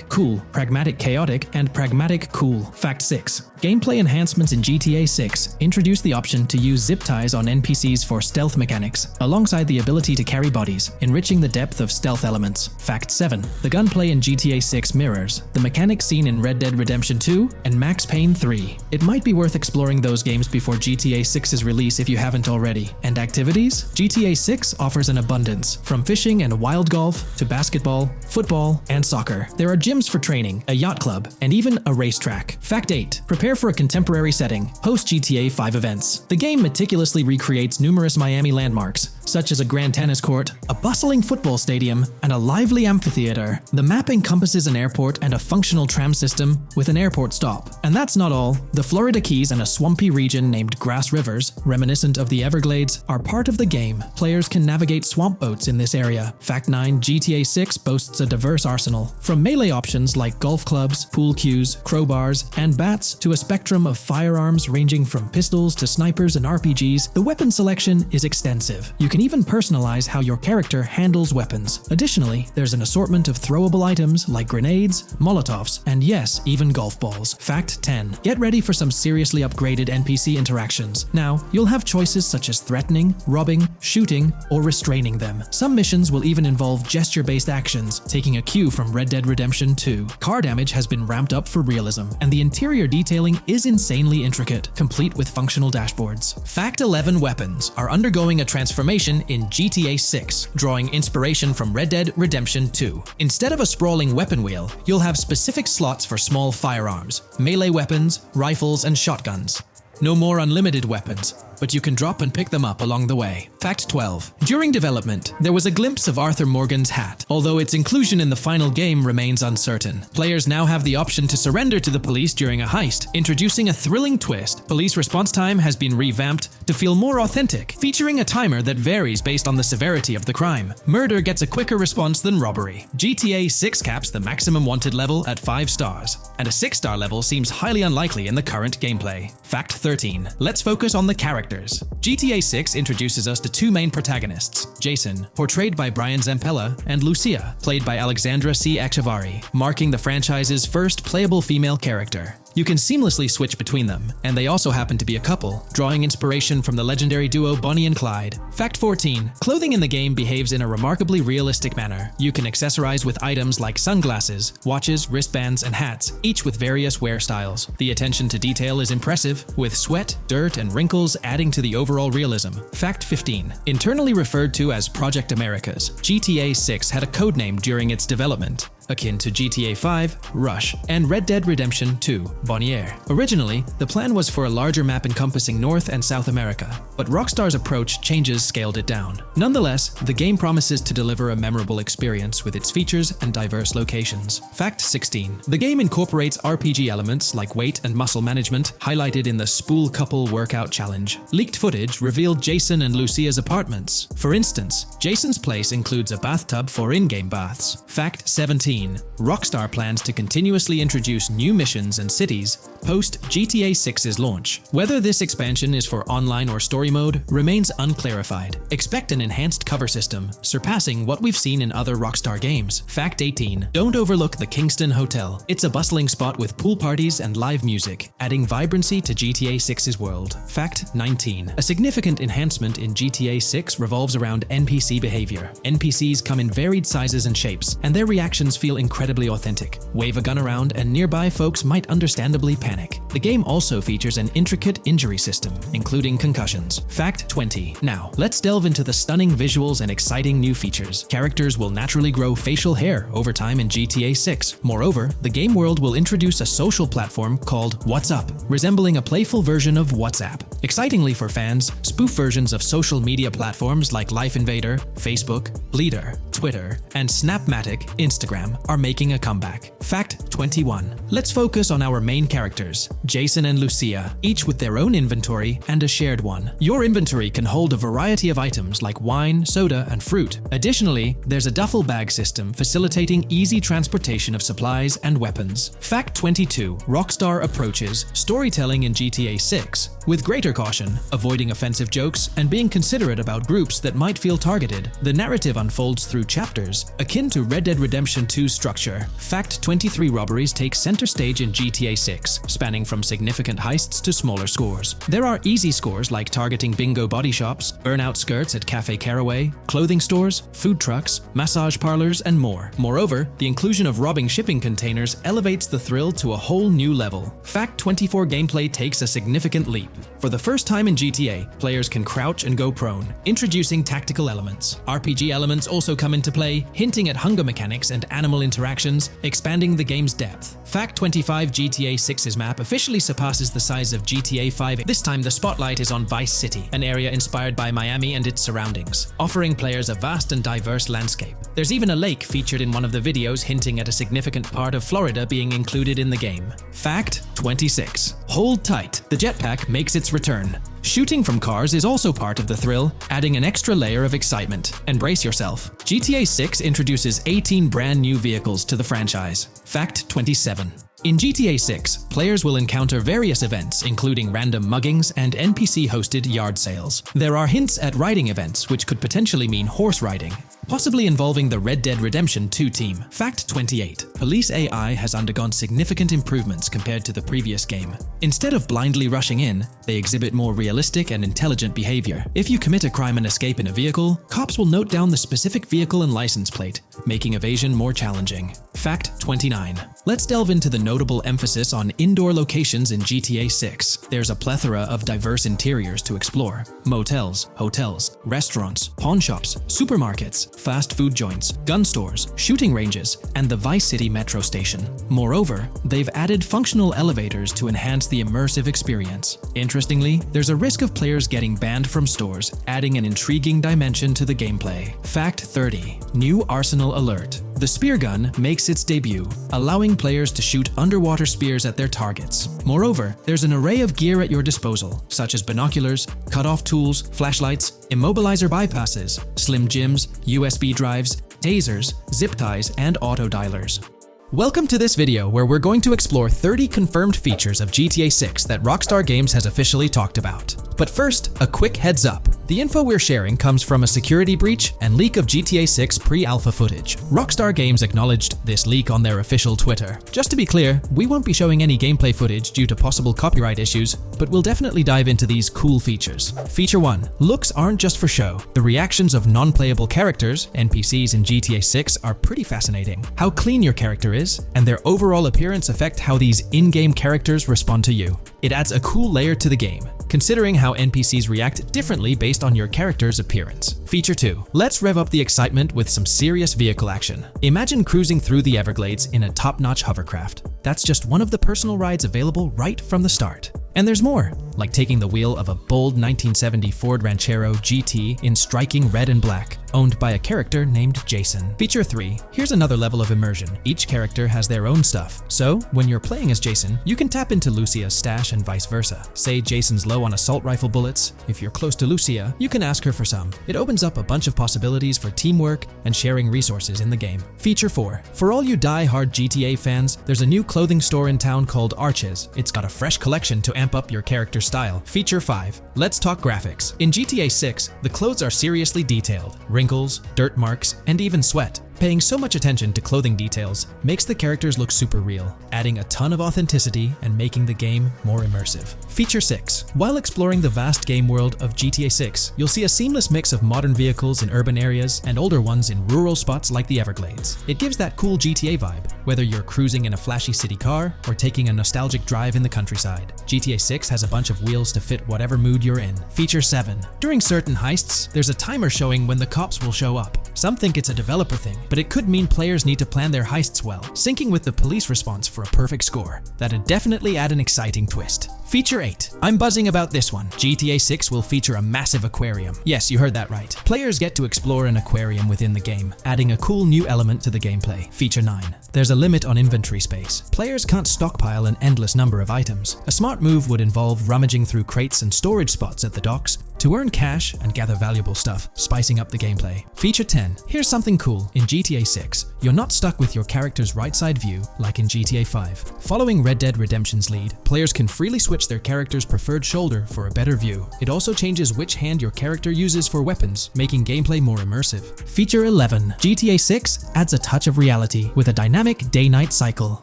cool, pragmatic chaotic, and pragmatic cool. Fact 6. Gameplay enhancements in GTA 6 introduce the option to use zip ties on NPCs for stealth mechanics, alongside the ability to carry bodies, enriching the depth of stealth elements. Fact 7. The gunplay in GTA 6 mirrors the mechanics seen in Red Dead Redemption 2 and Max Payne 3. It might be worth exploring those games before GTA 6's release if you haven't already. And activities? GTA 6 offers an abundance, from fishing and wild golf to basketball, football, and soccer. There are gyms for training, a yacht club, and even a racetrack. Fact 8. Prepare for a contemporary setting, post-GTA 5 events. The game meticulously recreates numerous Miami landmarks, such as a grand tennis court, a bustling football stadium, and a lively amphitheater. The map encompasses an airport and a functional tram system with an airport stop. And that's not all. The Florida Keys and a swampy region named Grass Rivers, reminiscent of the Everglades, are part of the game. Players can navigate swamp boats in this area. Fact 9. GTA 6 boasts a diverse arsenal, from melee options like golf clubs, pool cues, crowbars, and bats to a spectrum of firearms ranging from pistols to snipers and RPGs. The weapon selection is extensive. You can even personalize how your character handles weapons. Additionally, there's an assortment of throwable items like grenades, molotovs, and yes, even golf balls. Fact 10. Get ready for some seriously upgraded NPC interactions. Now, you'll have choices such as threatening, robbing, shooting, or restraining them. Some missions will even involve gesture-based actions, taking a cue from Red Dead Redemption 2. Car damage has been ramped up for realism, and the interior detailing is insanely intricate, complete with functional dashboards. Fact 11. Weapons are undergoing a transformation in GTA 6, drawing inspiration from Red Dead Redemption 2. Instead of a sprawling weapon wheel, you'll have specific slots for small firearms, melee weapons, rifles, and shotguns. No more unlimited weapons, but you can drop and pick them up along the way. Fact 12. During development, there was a glimpse of Arthur Morgan's hat, although its inclusion in the final game remains uncertain. Players now have the option to surrender to the police during a heist, introducing a thrilling twist. Police response time has been revamped to feel more authentic, featuring a timer that varies based on the severity of the crime. Murder gets a quicker response than robbery. GTA 6 caps the maximum wanted level at 5 stars, and a 6-star level seems highly unlikely in the current gameplay. Fact 13. Let's focus on the characters. GTA 6 introduces us to two main protagonists, Jason, portrayed by Brian Zampella, and Lucia, played by Alexandra C. Echevarri, marking the franchise's first playable female character. You can seamlessly switch between them, and they also happen to be a couple, drawing inspiration from the legendary duo Bonnie and Clyde. Fact 14. Clothing in the game behaves in a remarkably realistic manner. You can accessorize with items like sunglasses, watches, wristbands, and hats, each with various wear styles. The attention to detail is impressive, with sweat, dirt, and wrinkles adding to the overall realism. Fact 15. Internally referred to as Project Americas, GTA 6 had a codename during its development, akin to GTA 5, Rush, and Red Dead Redemption 2, Bonnier. Originally, the plan was for a larger map encompassing North and South America, but Rockstar's approach changes scaled it down. Nonetheless, the game promises to deliver a memorable experience with its features and diverse locations. Fact 16. The game incorporates RPG elements like weight and muscle management, highlighted in the Spool Couple Workout Challenge. Leaked footage revealed Jason and Lucia's apartments. For instance, Jason's place includes a bathtub for in-game baths. Fact 17. Rockstar plans to continuously introduce new missions and cities post GTA 6's launch. Whether this expansion is for online or story mode remains unclarified. Expect an enhanced cover system, surpassing what we've seen in other Rockstar games. Fact 18. Don't overlook the Kingston Hotel. It's a bustling spot with pool parties and live music, adding vibrancy to GTA 6's world. Fact 19. A significant enhancement in GTA 6 revolves around NPC behavior. NPCs come in varied sizes and shapes, and their reactions feel incredibly authentic. Wave a gun around and nearby folks might understandably panic. The game also features an intricate injury system, including concussions. Fact 20. Now, let's delve into the stunning visuals and exciting new features. Characters will naturally grow facial hair over time in GTA 6. Moreover, the game world will introduce a social platform called What's Up, resembling a playful version of WhatsApp. Excitingly for fans, spoof versions of social media platforms like Life Invader, Facebook, Bleeder, Twitter, and Snapmatic, Instagram are making a comeback. Fact 21. Let's focus on our main characters, Jason and Lucia, each with their own inventory and a shared one. Your inventory can hold a variety of items like wine, soda, and fruit. Additionally, there's a duffel bag system facilitating easy transportation of supplies and weapons. Fact 22. Rockstar approaches storytelling in GTA 6 with greater caution, avoiding offensive jokes and being considerate about groups that might feel targeted. The narrative unfolds through chapters, akin to Red Dead Redemption 2's structure. Fact 23. Robberies take center stage in GTA 6, spanning from significant heists to smaller scores. There are easy scores like targeting bingo body shops, burnout skirts at Cafe Caraway, clothing stores, food trucks, massage parlors, and more. Moreover, the inclusion of robbing shipping containers elevates the thrill to a whole new level. Fact 24. Gameplay takes a significant leap. For the first time in GTA, players can crouch and go prone, introducing tactical elements. RPG elements also come into play, hinting at hunger mechanics and animal interactions, expanding the game's depth. Fact 25. GTA 6's map officially surpasses the size of GTA 5. This time the spotlight is on Vice City, an area inspired by Miami and its surroundings, offering players a vast and diverse landscape. There's even a lake featured in one of the videos, hinting at a significant part of Florida being included in the game. Fact 26. Hold tight, the jetpack makes its return. Shooting from cars is also part of the thrill, adding an extra layer of excitement. And brace yourself. GTA 6 introduces 18 brand new vehicles to the franchise. Fact 27. In GTA 6, players will encounter various events, including random muggings and NPC-hosted yard sales. There are hints at riding events, which could potentially mean horse riding, possibly involving the Red Dead Redemption 2 team. Fact 28. Police AI has undergone significant improvements compared to the previous game. Instead of blindly rushing in, they exhibit more realistic and intelligent behavior. If you commit a crime and escape in a vehicle, cops will note down the specific vehicle and license plate, making evasion more challenging. Fact 29. Let's delve into the notable emphasis on indoor locations in GTA 6. There's a plethora of diverse interiors to explore. Motels, hotels, restaurants, pawn shops, supermarkets, fast food joints, gun stores, shooting ranges, and the Vice City metro station. Moreover, they've added functional elevators to enhance the immersive experience. Interestingly, there's a risk of players getting banned from stores, adding an intriguing dimension to the gameplay. Fact 30. New arsenal alert. The spear gun makes its debut, allowing players to shoot underwater spears at their targets. Moreover, there's an array of gear at your disposal, such as binoculars, cut-off tools, flashlights, immobilizer bypasses, slim jims, USB drives, tasers, zip ties, and auto dialers. Welcome to this video where we're going to explore 30 confirmed features of GTA 6 that Rockstar Games has officially talked about. But first, a quick heads up. The info we're sharing comes from a security breach and leak of GTA 6 pre-alpha footage. Rockstar Games acknowledged this leak on their official Twitter. Just to be clear, we won't be showing any gameplay footage due to possible copyright issues, but we'll definitely dive into these cool features. Feature 1. Looks aren't just for show. The reactions of non-playable characters, NPCs in GTA 6, are pretty fascinating. How clean your character is, and their overall appearance affect how these in-game characters respond to you. It adds a cool layer to the game, considering how NPCs react differently based on your character's appearance. Feature 2. Let's rev up the excitement with some serious vehicle action. Imagine cruising through the Everglades in a top-notch hovercraft. That's just one of the personal rides available right from the start. And there's more, like taking the wheel of a bold 1970 Ford Ranchero GT in striking red and black, owned by a character named Jason. Feature 3. Here's another level of immersion. Each character has their own stuff, so when you're playing as Jason, you can tap into Lucia's stash and vice versa. Say Jason's low on assault rifle bullets. If you're close to Lucia, you can ask her for some. It opens up a bunch of possibilities for teamwork and sharing resources in the game. Feature 4. For all you die-hard GTA fans, there's a new clothing store in town called Arches. It's got a fresh collection to amp up your character's style. Feature 5. Let's talk graphics. In GTA 6, the clothes are seriously detailed. Wrinkles, dirt marks, and even sweat. Paying so much attention to clothing details makes the characters look super real, adding a ton of authenticity and making the game more immersive. Feature 6. While exploring the vast game world of GTA 6, you'll see a seamless mix of modern vehicles in urban areas and older ones in rural spots like the Everglades. It gives that cool GTA vibe, whether you're cruising in a flashy city car or taking a nostalgic drive in the countryside. GTA 6 has a bunch of wheels to fit whatever mood you're in. Feature 7. During certain heists, there's a timer showing when the cops will show up. Some think it's a developer thing, but it could mean players need to plan their heists well, syncing with the police response for a perfect score. That'd definitely add an exciting twist. Feature 8. I'm buzzing about this one. GTA 6 will feature a massive aquarium. Yes, you heard that right. Players get to explore an aquarium within the game, adding a cool new element to the gameplay. Feature 9. There's a limit on inventory space. Players can't stockpile an endless number of items. A smart move would involve rummaging through crates and storage spots at the docks to earn cash and gather valuable stuff, spicing up the gameplay. Feature 10. Here's something cool. In GTA 6, you're not stuck with your character's right side view like in GTA 5. Following Red Dead Redemption's lead, players can freely switch their character's preferred shoulder for a better view. It also changes which hand your character uses for weapons, making gameplay more immersive. Feature 11. GTA 6 adds a touch of reality with a dynamic day-night cycle.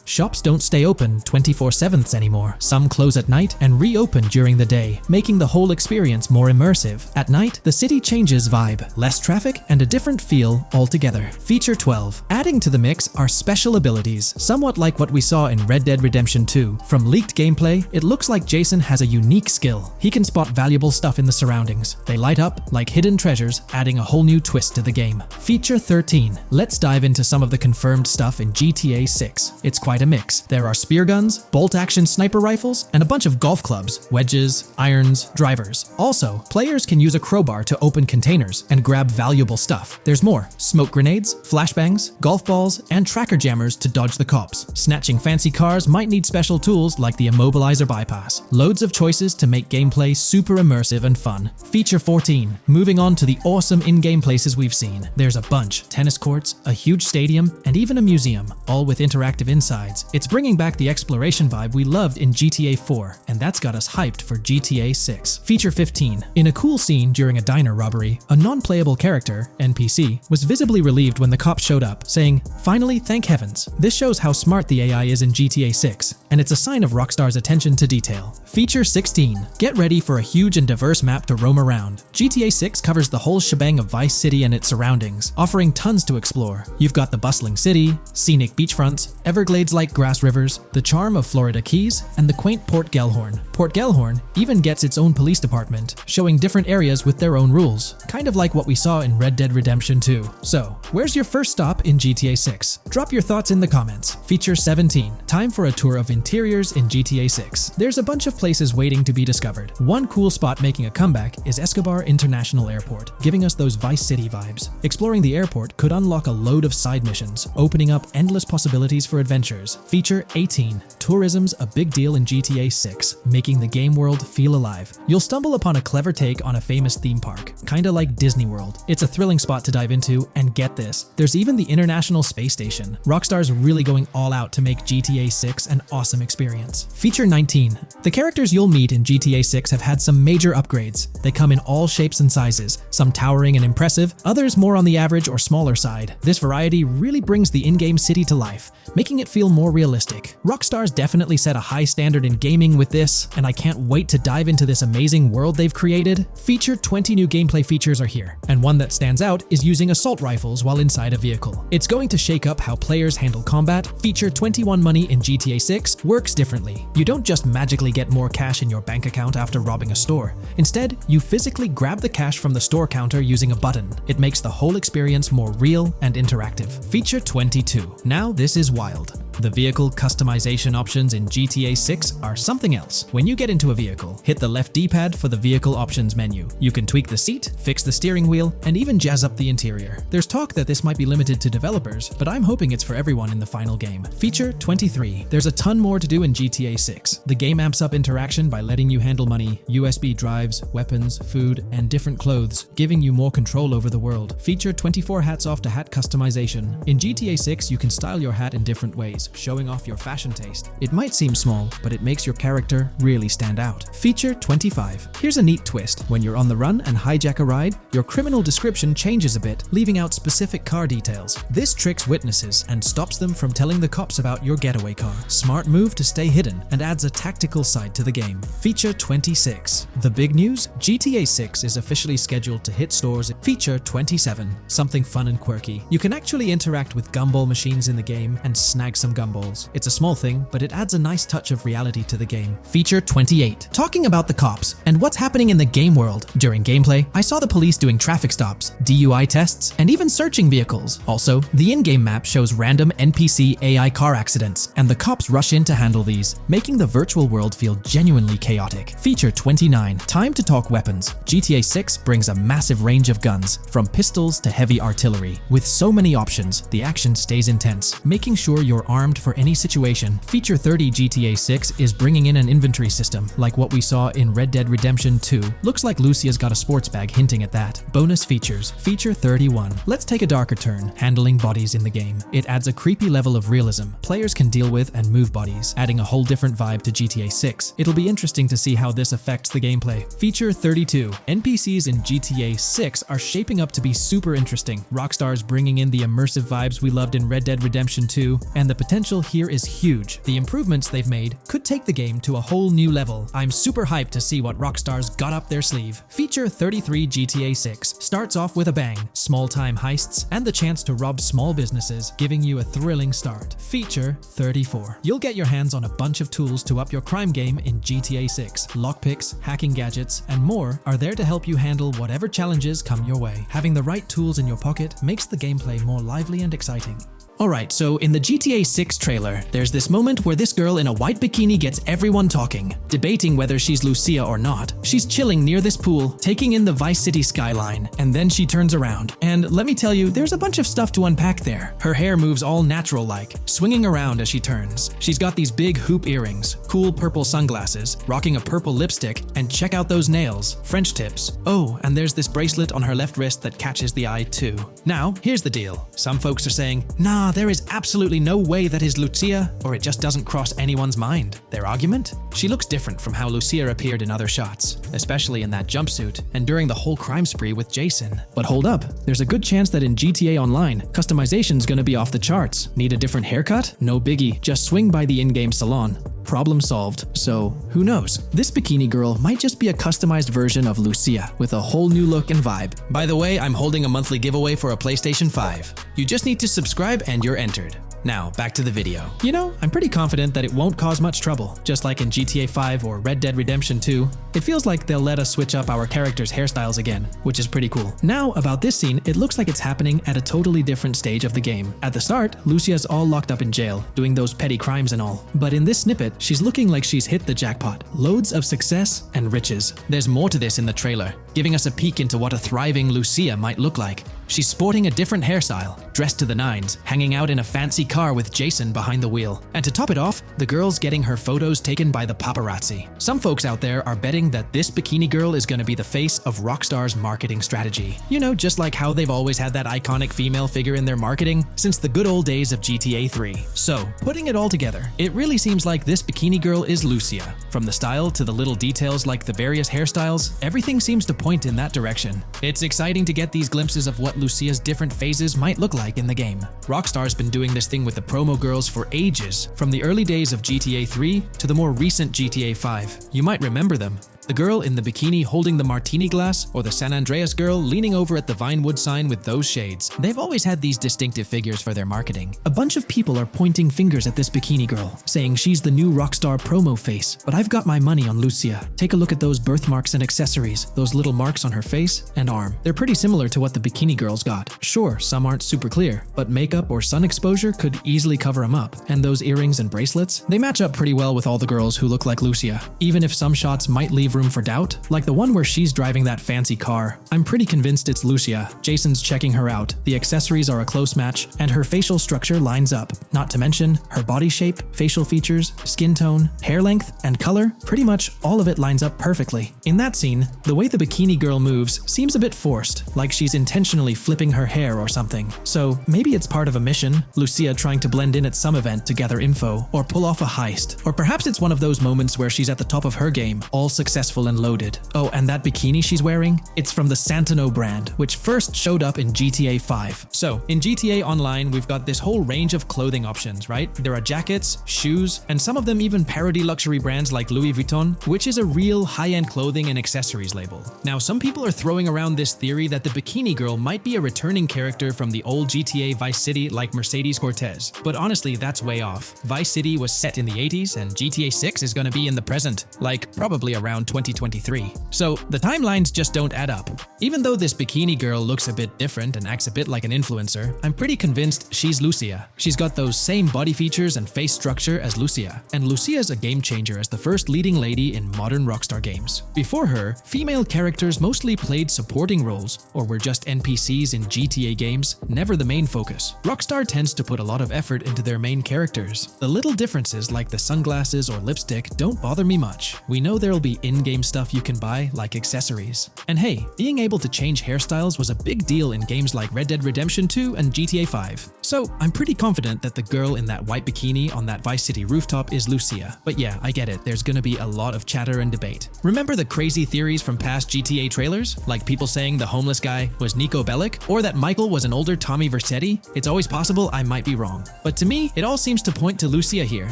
Shops don't stay open 24/7 anymore. Some close at night and reopen during the day, making the whole experience more immersive. At night, the city changes vibe, less traffic, and a different feel altogether. Feature 12. Adding to the mix are special abilities, somewhat like what we saw in Red Dead Redemption 2. From leaked gameplay, it looks like Jason has a unique skill. He can spot valuable stuff in the surroundings. They light up like hidden treasures, adding a whole new twist to the game. Feature 13. Let's dive into some of the confirmed stuff in GTA 6. It's quite a mix. There are spear guns, bolt-action sniper rifles, and a bunch of golf clubs, wedges, irons, drivers. Also, players can use a crowbar to open containers and grab valuable stuff. There's more: smoke grenades, flashbangs, golf balls, and tracker jammers to dodge the cops. Snatching fancy cars might need special tools like the immobilizer bypass. Loads of choices to make gameplay super immersive and fun. Feature 14. Moving on to the awesome in-game places we've seen. There's a bunch: tennis courts, a huge stadium, and even a museum, all with interactive insides. It's bringing back the exploration vibe we loved in GTA 4, and that's got us hyped for GTA 6. Feature 15. In a cool scene during a diner robbery, a non-playable character, NPC, was visibly relieved when the cops showed up, saying, "Finally, thank heavens." This shows how smart the AI is in GTA 6, and it's a sign of Rockstar's attention to detail. Feature 16. Get ready for a huge and diverse map to roam around. GTA 6 covers the whole shebang of Vice City and its surroundings, offering tons to explore. You've got the bustling city, scenic beachfronts, Everglades-like grass rivers, the charm of Florida Keys, and the quaint Port Gellhorn. Port Gellhorn even gets its own police department, showing different areas with their own rules, kind of like what we saw in Red Dead Redemption 2. So, where's your first stop in GTA 6? Drop your thoughts in the comments. Feature 17. Time for a tour of interiors in GTA 6. There's a bunch of places waiting to be discovered. One cool spot making a comeback is Escobar International Airport, giving us those Vice City vibes. Exploring the airport could unlock a load of side missions, opening up endless possibilities for adventures. Feature 18. Tourism's a big deal in GTA 6, making the game world feel alive. You'll stumble upon a clever take on a famous theme park, kinda like Disney World. It's a thrilling spot to dive into, and get this, there's even the International Space Station. Rockstar's really going all out to make GTA 6 an awesome experience. Feature 19. The characters you'll meet in GTA 6 have had some major upgrades. They come in all shapes and sizes, some towering and impressive, others more on the average or smaller side. This variety really brings the in-game city to life, making it feel more realistic. Rockstar's definitely set a high standard in gaming with this, and I can't wait to dive into this amazing world they've created. Feature 20 new gameplay features are here, and one that stands out is using assault rifles while inside a vehicle. It's going to shake up how players handle combat. Feature 21 money in GTA 6 works differently. You don't just magically get more cash in your bank account after robbing a store. Instead, you physically grab the cash from the store counter using a button. It makes the whole experience more real and interactive. Feature 22. Now this is wild. The vehicle customization options in GTA 6 are something else. When you get into a vehicle, hit the left D-pad for the vehicle options menu. You can tweak the seat, fix the steering wheel, and even jazz up the interior. There's talk that this might be limited to developers, but I'm hoping it's for everyone in the final game. Feature 23. There's a ton more to do in GTA 6. The game amps up interaction by letting you handle money, USB drives, weapons, food, and different clothes, giving you more control over the world. Feature 24 hats off to hat customization. In GTA 6, you can style your hat in different ways, showing off your fashion taste. It might seem small, but it makes your character really stand out. Feature 25. Here's a neat twist. When you're on the run and hijack a ride, your criminal description changes a bit, leaving out specific car details. This tricks witnesses and stops them from telling the cops about your getaway car. Smart move to stay hidden and adds a tactical side to the game. Feature 26. The big news? GTA 6 is officially scheduled to hit stores. Feature 27. Something fun and quirky. You can actually interact with gumball machines in the game and snag some gumballs. It's a small thing, but it adds a nice touch of reality to the game. Feature 28. Talking about the cops and what's happening in the game world. During gameplay, I saw the police doing traffic stops, DUI tests, and even searching vehicles. Also, the in-game map shows random NPC AI car accidents, and the cops rush in to handle these, making the virtual world feel genuinely chaotic. Feature 29. Time to talk weapons. GTA 6 brings a massive range of guns, from pistols to heavy artillery. With so many options, the action stays intense, making sure you're armed for any situation. Feature 30. GTA 6 is bringing in an inventory system, like what we saw in Red Dead Redemption 2. Looks like Lucia's got a sports bag hinting at that. Bonus features. Feature 31. Let's take a darker turn, handling bodies in the game. It adds a creepy level of realism players can deal with and move bodies, adding a whole different vibe to GTA 6. It'll be interesting to see how this affects the gameplay. Feature 32. NPCs in GTA 6 are shaping up to be super interesting. Rockstar's bringing in the immersive vibes we loved in Red Dead Redemption 2, and the potential here is huge. The improvements they've made could take the game to a whole new level. I'm super hyped to see what Rockstar's got up their sleeve. Feature 33. GTA 6 starts off with a bang, small-time heists, and the chance to rob small businesses, giving you a thrilling start. Feature 34. You'll get your hands on a bunch of tools to up your crime game in GTA 6. Lockpicks, hacking gadgets, and more are there to help you handle whatever challenges come your way. Having the right tools in your pocket makes the gameplay more lively and exciting. Alright, so in the GTA 6 trailer, there's this moment where this girl in a white bikini gets everyone talking, debating whether she's Lucia or not. She's chilling near this pool, taking in the Vice City skyline, and then she turns around. And let me tell you, there's a bunch of stuff to unpack there. Her hair moves all natural-like, swinging around as she turns. She's got these big hoop earrings, cool purple sunglasses, rocking a purple lipstick, and check out those nails, French tips. Oh, and there's this bracelet on her left wrist that catches the eye too. Now, here's the deal. Some folks are saying, nah, there is absolutely no way that is Lucia, or it just doesn't cross anyone's mind. Their argument? She looks different from how Lucia appeared in other shots, especially in that jumpsuit and during the whole crime spree with Jason. But hold up, there's a good chance that in GTA Online, customization's gonna be off the charts. Need a different haircut? No biggie, just swing by the in-game salon. Problem solved. So, who knows? This bikini girl might just be a customized version of Lucia with a whole new look and vibe. By the way, I'm holding a monthly giveaway for a PlayStation 5. You just need to subscribe and you're entered. Now, back to the video. You know, I'm pretty confident that it won't cause much trouble, just like in GTA 5 or Red Dead Redemption 2. It feels like they'll let us switch up our characters' hairstyles again, which is pretty cool. Now, about this scene, it looks like it's happening at a totally different stage of the game. At the start, Lucia's all locked up in jail, doing those petty crimes and all. But in this snippet, she's looking like she's hit the jackpot. Loads of success and riches. There's more to this in the trailer, giving us a peek into what a thriving Lucia might look like. She's sporting a different hairstyle, dressed to the nines, hanging out in a fancy car with Jason behind the wheel. And to top it off, the girl's getting her photos taken by the paparazzi. Some folks out there are betting that this bikini girl is going to be the face of Rockstar's marketing strategy. You know, just like how they've always had that iconic female figure in their marketing since the good old days of GTA 3. So, putting it all together, it really seems like this bikini girl is Lucia. From the style to the little details like the various hairstyles, everything seems to point in that direction. It's exciting to get these glimpses of what Lucia's different phases might look like in the game. Rockstar's been doing this thing with the promo girls for ages, from the early days of GTA 3 to the more recent GTA 5. You might remember them. The girl in the bikini holding the martini glass, or the San Andreas girl leaning over at the Vinewood sign with those shades. They've always had these distinctive figures for their marketing. A bunch of people are pointing fingers at this bikini girl, saying she's the new Rockstar promo face. But I've got my money on Lucia. Take a look at those birthmarks and accessories, those little marks on her face and arm. They're pretty similar to what the bikini girl's got. Sure, some aren't super clear, but makeup or sun exposure could easily cover them up. And those earrings and bracelets? They match up pretty well with all the girls who look like Lucia. Even if some shots might leave room for doubt, like the one where she's driving that fancy car. I'm pretty convinced it's Lucia. Jason's checking her out, the accessories are a close match, and her facial structure lines up. Not to mention, her body shape, facial features, skin tone, hair length, and color, pretty much all of it lines up perfectly. In that scene, the way the bikini girl moves seems a bit forced, like she's intentionally flipping her hair or something. So maybe it's part of a mission, Lucia trying to blend in at some event to gather info, or pull off a heist. Or perhaps it's one of those moments where she's at the top of her game, all success successful and loaded. Oh, and that bikini she's wearing? It's from the Santino brand, which first showed up in GTA 5. So, in GTA Online, we've got this whole range of clothing options, right? There are jackets, shoes, and some of them even parody luxury brands like Louis Vuitton, which is a real high-end clothing and accessories label. Now, some people are throwing around this theory that the bikini girl might be a returning character from the old GTA Vice City like Mercedes Cortez. But honestly, that's way off. Vice City was set in the 80s and GTA 6 is gonna be in the present, like probably around 2023. So the timelines just don't add up. Even though this bikini girl looks a bit different and acts a bit like an influencer, I'm pretty convinced she's Lucia. She's got those same body features and face structure as Lucia, and Lucia's a game changer as the first leading lady in modern Rockstar games. Before her, female characters mostly played supporting roles or were just NPCs in GTA games, never the main focus. Rockstar tends to put a lot of effort into their main characters. The little differences like the sunglasses or lipstick don't bother me much. We know there'll be in-game stuff you can buy, like accessories. And hey, being able to change hairstyles was a big deal in games like Red Dead Redemption 2 and GTA 5. So I'm pretty confident that the girl in that white bikini on that Vice City rooftop is Lucia. But yeah, I get it, there's gonna be a lot of chatter and debate. Remember the crazy theories from past GTA trailers? Like people saying the homeless guy was Nico Bellic, or that Michael was an older Tommy Vercetti? It's always possible I might be wrong. But to me, it all seems to point to Lucia here.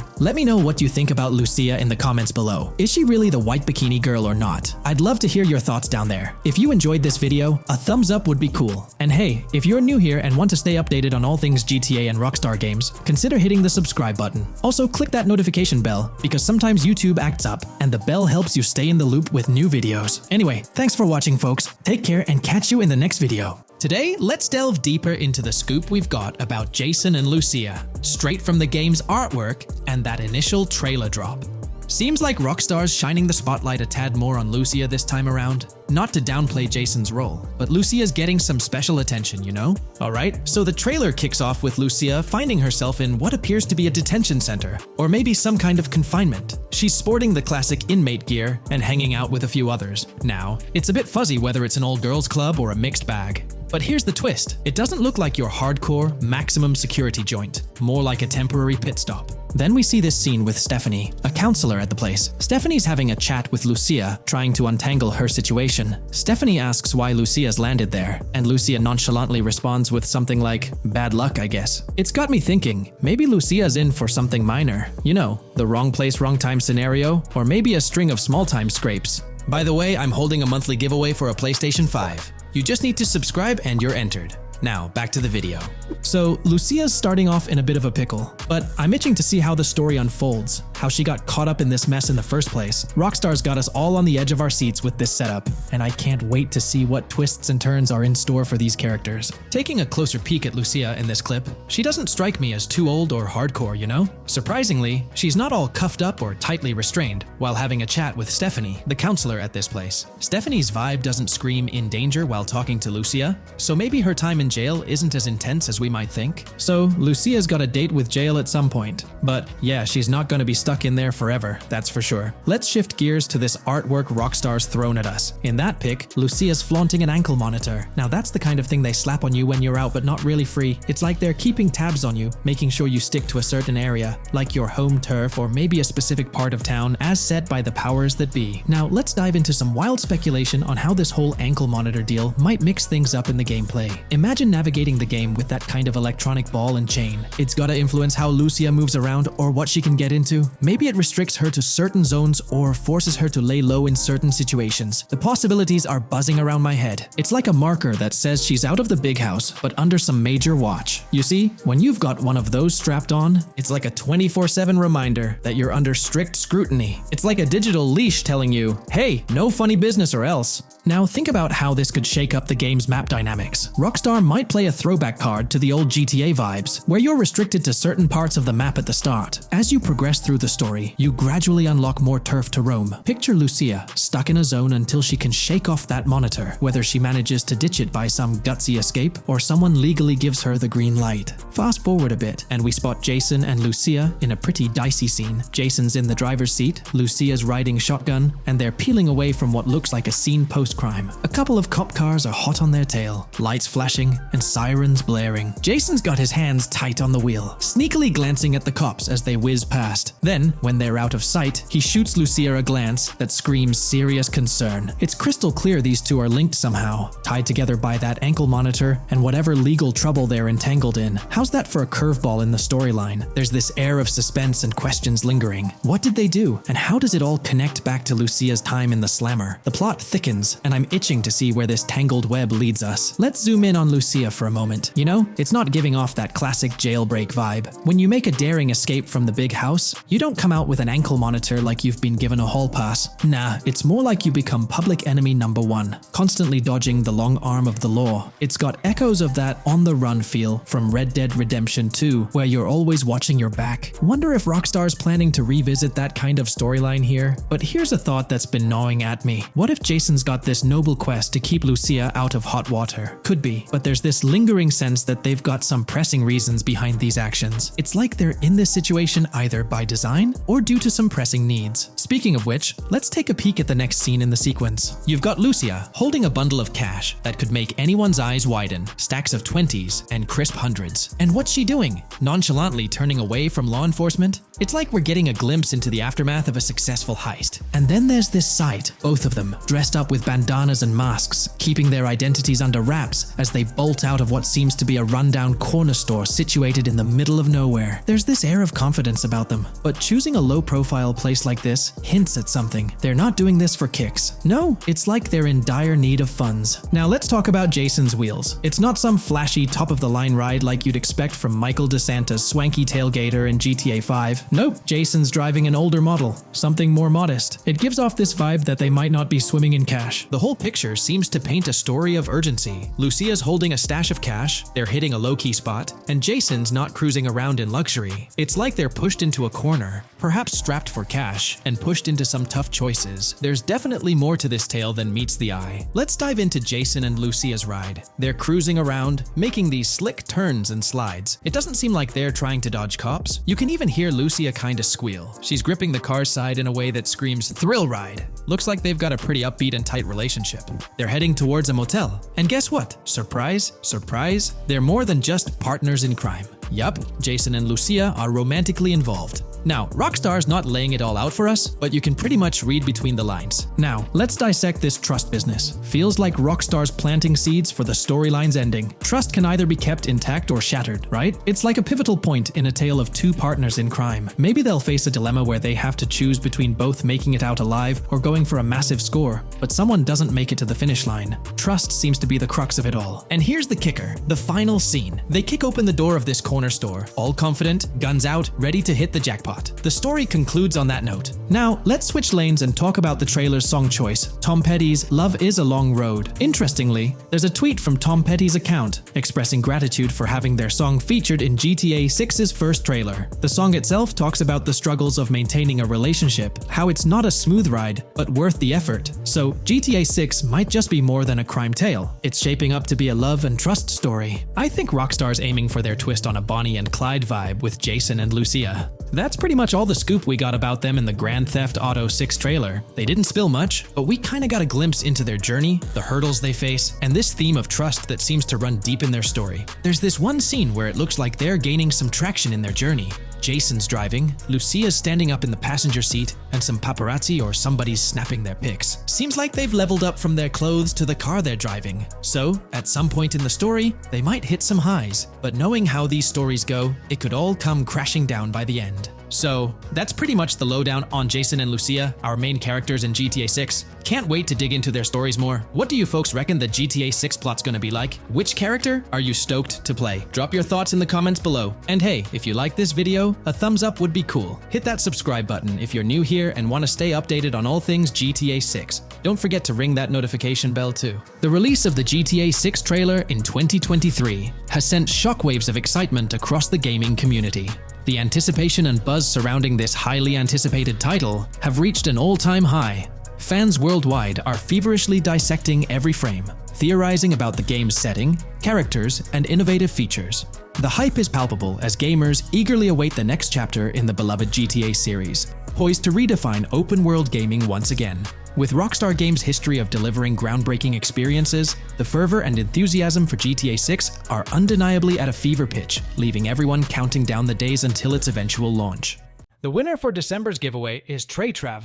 Let me know what you think about Lucia in the comments below. Is she really the white bikini girl or not? I'd love to hear your thoughts down there. If you enjoyed this video, a thumbs up would be cool. And hey, if you're new here and want to stay updated on all things GTA and Rockstar games, consider hitting the subscribe button. Also, click that notification bell, because sometimes YouTube acts up, and the bell helps you stay in the loop with new videos. Anyway, thanks for watching, folks. Take care and catch you in the next video. Today, let's delve deeper into the scoop we've got about Jason and Lucia, straight from the game's artwork and that initial trailer drop. Seems like Rockstar's shining the spotlight a tad more on Lucia this time around. Not to downplay Jason's role, but Lucia's getting some special attention, you know? Alright, so the trailer kicks off with Lucia finding herself in what appears to be a detention center, or maybe some kind of confinement. She's sporting the classic inmate gear and hanging out with a few others. Now, it's a bit fuzzy whether it's an all-girls club or a mixed bag. But here's the twist. It doesn't look like your hardcore, maximum security joint, more like a temporary pit stop. Then we see this scene with Stephanie, a counselor at the place. Stephanie's having a chat with Lucia, trying to untangle her situation. Stephanie asks why Lucia's landed there, and Lucia nonchalantly responds with something like, "Bad luck, I guess." It's got me thinking, maybe Lucia's in for something minor. You know, the wrong place, wrong time scenario, or maybe a string of small-time scrapes. By the way, I'm holding a monthly giveaway for a PlayStation 5. You just need to subscribe and you're entered. Now, back to the video. So, Lucia's starting off in a bit of a pickle, but I'm itching to see how the story unfolds, how she got caught up in this mess in the first place. Rockstar's got us all on the edge of our seats with this setup, and I can't wait to see what twists and turns are in store for these characters. Taking a closer peek at Lucia in this clip, she doesn't strike me as too old or hardcore, you know? Surprisingly, she's not all cuffed up or tightly restrained while having a chat with Stephanie, the counselor at this place. Stephanie's vibe doesn't scream in danger while talking to Lucia, so maybe her time in jail isn't as intense as we might think. So, Lucia's got a date with jail at some point. But yeah, she's not gonna be stuck in there forever, that's for sure. Let's shift gears to this artwork Rockstar's thrown at us. In that pic, Lucia's flaunting an ankle monitor. Now that's the kind of thing they slap on you when you're out but not really free. It's like they're keeping tabs on you, making sure you stick to a certain area, like your home turf or maybe a specific part of town as set by the powers that be. Now let's dive into some wild speculation on how this whole ankle monitor deal might mix things up in the gameplay. Imagine navigating the game with that kind of electronic ball and chain. It's gotta influence how Lucia moves around or what she can get into. Maybe it restricts her to certain zones or forces her to lay low in certain situations. The possibilities are buzzing around my head. It's like a marker that says she's out of the big house, but under some major watch. You see, when you've got one of those strapped on, it's like a 24/7 reminder that you're under strict scrutiny. It's like a digital leash telling you, hey, no funny business or else. Now think about how this could shake up the game's map dynamics. Rockstar might play a throwback card to the old GTA vibes, where you're restricted to certain parts of the map at the start. As you progress through the story, you gradually unlock more turf to roam. Picture Lucia, stuck in a zone until she can shake off that monitor, whether she manages to ditch it by some gutsy escape, or someone legally gives her the green light. Fast forward a bit, and we spot Jason and Lucia in a pretty dicey scene. Jason's in the driver's seat, Lucia's riding shotgun, and they're peeling away from what looks like a scene post-crime. A couple of cop cars are hot on their tail, lights flashing, and sirens blaring. Jason's got his hands tight on the wheel, sneakily glancing at the cops as they whiz past. Then, when they're out of sight, he shoots Lucia a glance that screams serious concern. It's crystal clear these two are linked somehow, tied together by that ankle monitor and whatever legal trouble they're entangled in. How's that for a curveball in the storyline? There's this air of suspense and questions lingering. What did they do, and how does it all connect back to Lucia's time in the slammer? The plot thickens, and I'm itching to see where this tangled web leads us. Let's zoom in on Lucia for a moment. You know, it's not giving off that classic jailbreak vibe. When you make a daring escape from the big house, you don't come out with an ankle monitor like you've been given a hall pass. Nah, it's more like you become public enemy number one, constantly dodging the long arm of the law. It's got echoes of that on-the-run feel from Red Dead Redemption 2, where you're always watching your back. Wonder if Rockstar's planning to revisit that kind of storyline here? But here's a thought that's been gnawing at me. What if Jason's got this noble quest to keep Lucia out of hot water? Could be, but there's this lingering sense that they've got some pressing reasons behind these actions. It's like they're in this situation either by design or due to some pressing needs. Speaking of which, let's take a peek at the next scene in the sequence. You've got Lucia holding a bundle of cash that could make anyone's eyes widen, stacks of 20s and crisp hundreds. And what's she doing? Nonchalantly turning away from law enforcement? It's like we're getting a glimpse into the aftermath of a successful heist. And then there's this sight, both of them, dressed up with bandanas and masks, keeping their identities under wraps as they bolt out of what seems to be a rundown corner store situated in the middle of nowhere. There's this air of confidence about them, but choosing a low-profile place like this hints at something. They're not doing this for kicks. No, it's like they're in dire need of funds. Now let's talk about Jason's wheels. It's not some flashy top-of-the-line ride like you'd expect from Michael DeSanta's swanky tailgater in GTA 5. Nope, Jason's driving an older model, something more modest. It gives off this vibe that they might not be swimming in cash. The whole picture seems to paint a story of urgency. Lucia's holding a stash of cash, they're hitting a low-key spot, and Jason's not cruising around in luxury. It's like they're pushed into a corner, perhaps strapped for cash, and pushed into some tough choices. There's definitely more to this tale than meets the eye. Let's dive into Jason and Lucia's ride. They're cruising around, making these slick turns and slides. It doesn't seem like they're trying to dodge cops. You can even hear Lucia kinda squeal. She's gripping the car's side in a way that screams thrill ride. Looks like they've got a pretty upbeat and tight relationship. They're heading towards a motel. And guess what? Surprise, surprise, they're more than just partners in crime. Yup, Jason and Lucia are romantically involved. Now, Rockstar's not laying it all out for us, but you can pretty much read between the lines. Now, let's dissect this trust business. Feels like Rockstar's planting seeds for the storyline's ending. Trust can either be kept intact or shattered, right? It's like a pivotal point in a tale of two partners in crime. Maybe they'll face a dilemma where they have to choose between both making it out alive or going for a massive score, but someone doesn't make it to the finish line. Trust seems to be the crux of it all. And here's the kicker, the final scene. They kick open the door of this corner store, all confident, guns out, ready to hit the jackpot. The story concludes on that note. Now, let's switch lanes and talk about the trailer's song choice, Tom Petty's Love Is a Long Road. Interestingly, there's a tweet from Tom Petty's account expressing gratitude for having their song featured in GTA 6's first trailer. The song itself talks about the struggles of maintaining a relationship, how it's not a smooth ride, but worth the effort. So, GTA 6 might just be more than a crime tale. It's shaping up to be a love and trust story. I think Rockstar's aiming for their twist on a Bonnie and Clyde vibe with Jason and Lucia. That's pretty much all the scoop we got about them in the Grand Theft Auto 6 trailer. They didn't spill much, but we kinda got a glimpse into their journey, the hurdles they face, and this theme of trust that seems to run deep in their story. There's this one scene where it looks like they're gaining some traction in their journey. Jason's driving, Lucia's standing up in the passenger seat, and some paparazzi or somebody's snapping their pics. Seems like they've leveled up from their clothes to the car they're driving. So, at some point in the story, they might hit some highs. But knowing how these stories go, it could all come crashing down by the end. So, that's pretty much the lowdown on Jason and Lucia, our main characters in GTA 6. Can't wait to dig into their stories more. What do you folks reckon the GTA 6 plot's gonna be like? Which character are you stoked to play? Drop your thoughts in the comments below. And hey, if you like this video, a thumbs up would be cool. Hit that subscribe button if you're new here and want to stay updated on all things GTA 6. Don't forget to ring that notification bell too. The release of the GTA 6 trailer in 2023 has sent shockwaves of excitement across the gaming community. The anticipation and buzz surrounding this highly anticipated title have reached an all-time high. Fans worldwide are feverishly dissecting every frame, theorizing about the game's setting, characters, and innovative features. The hype is palpable as gamers eagerly await the next chapter in the beloved GTA series, poised to redefine open-world gaming once again. With Rockstar Games' history of delivering groundbreaking experiences, the fervor and enthusiasm for GTA 6 are undeniably at a fever pitch, leaving everyone counting down the days until its eventual launch. The winner for December's giveaway is TreyTrav.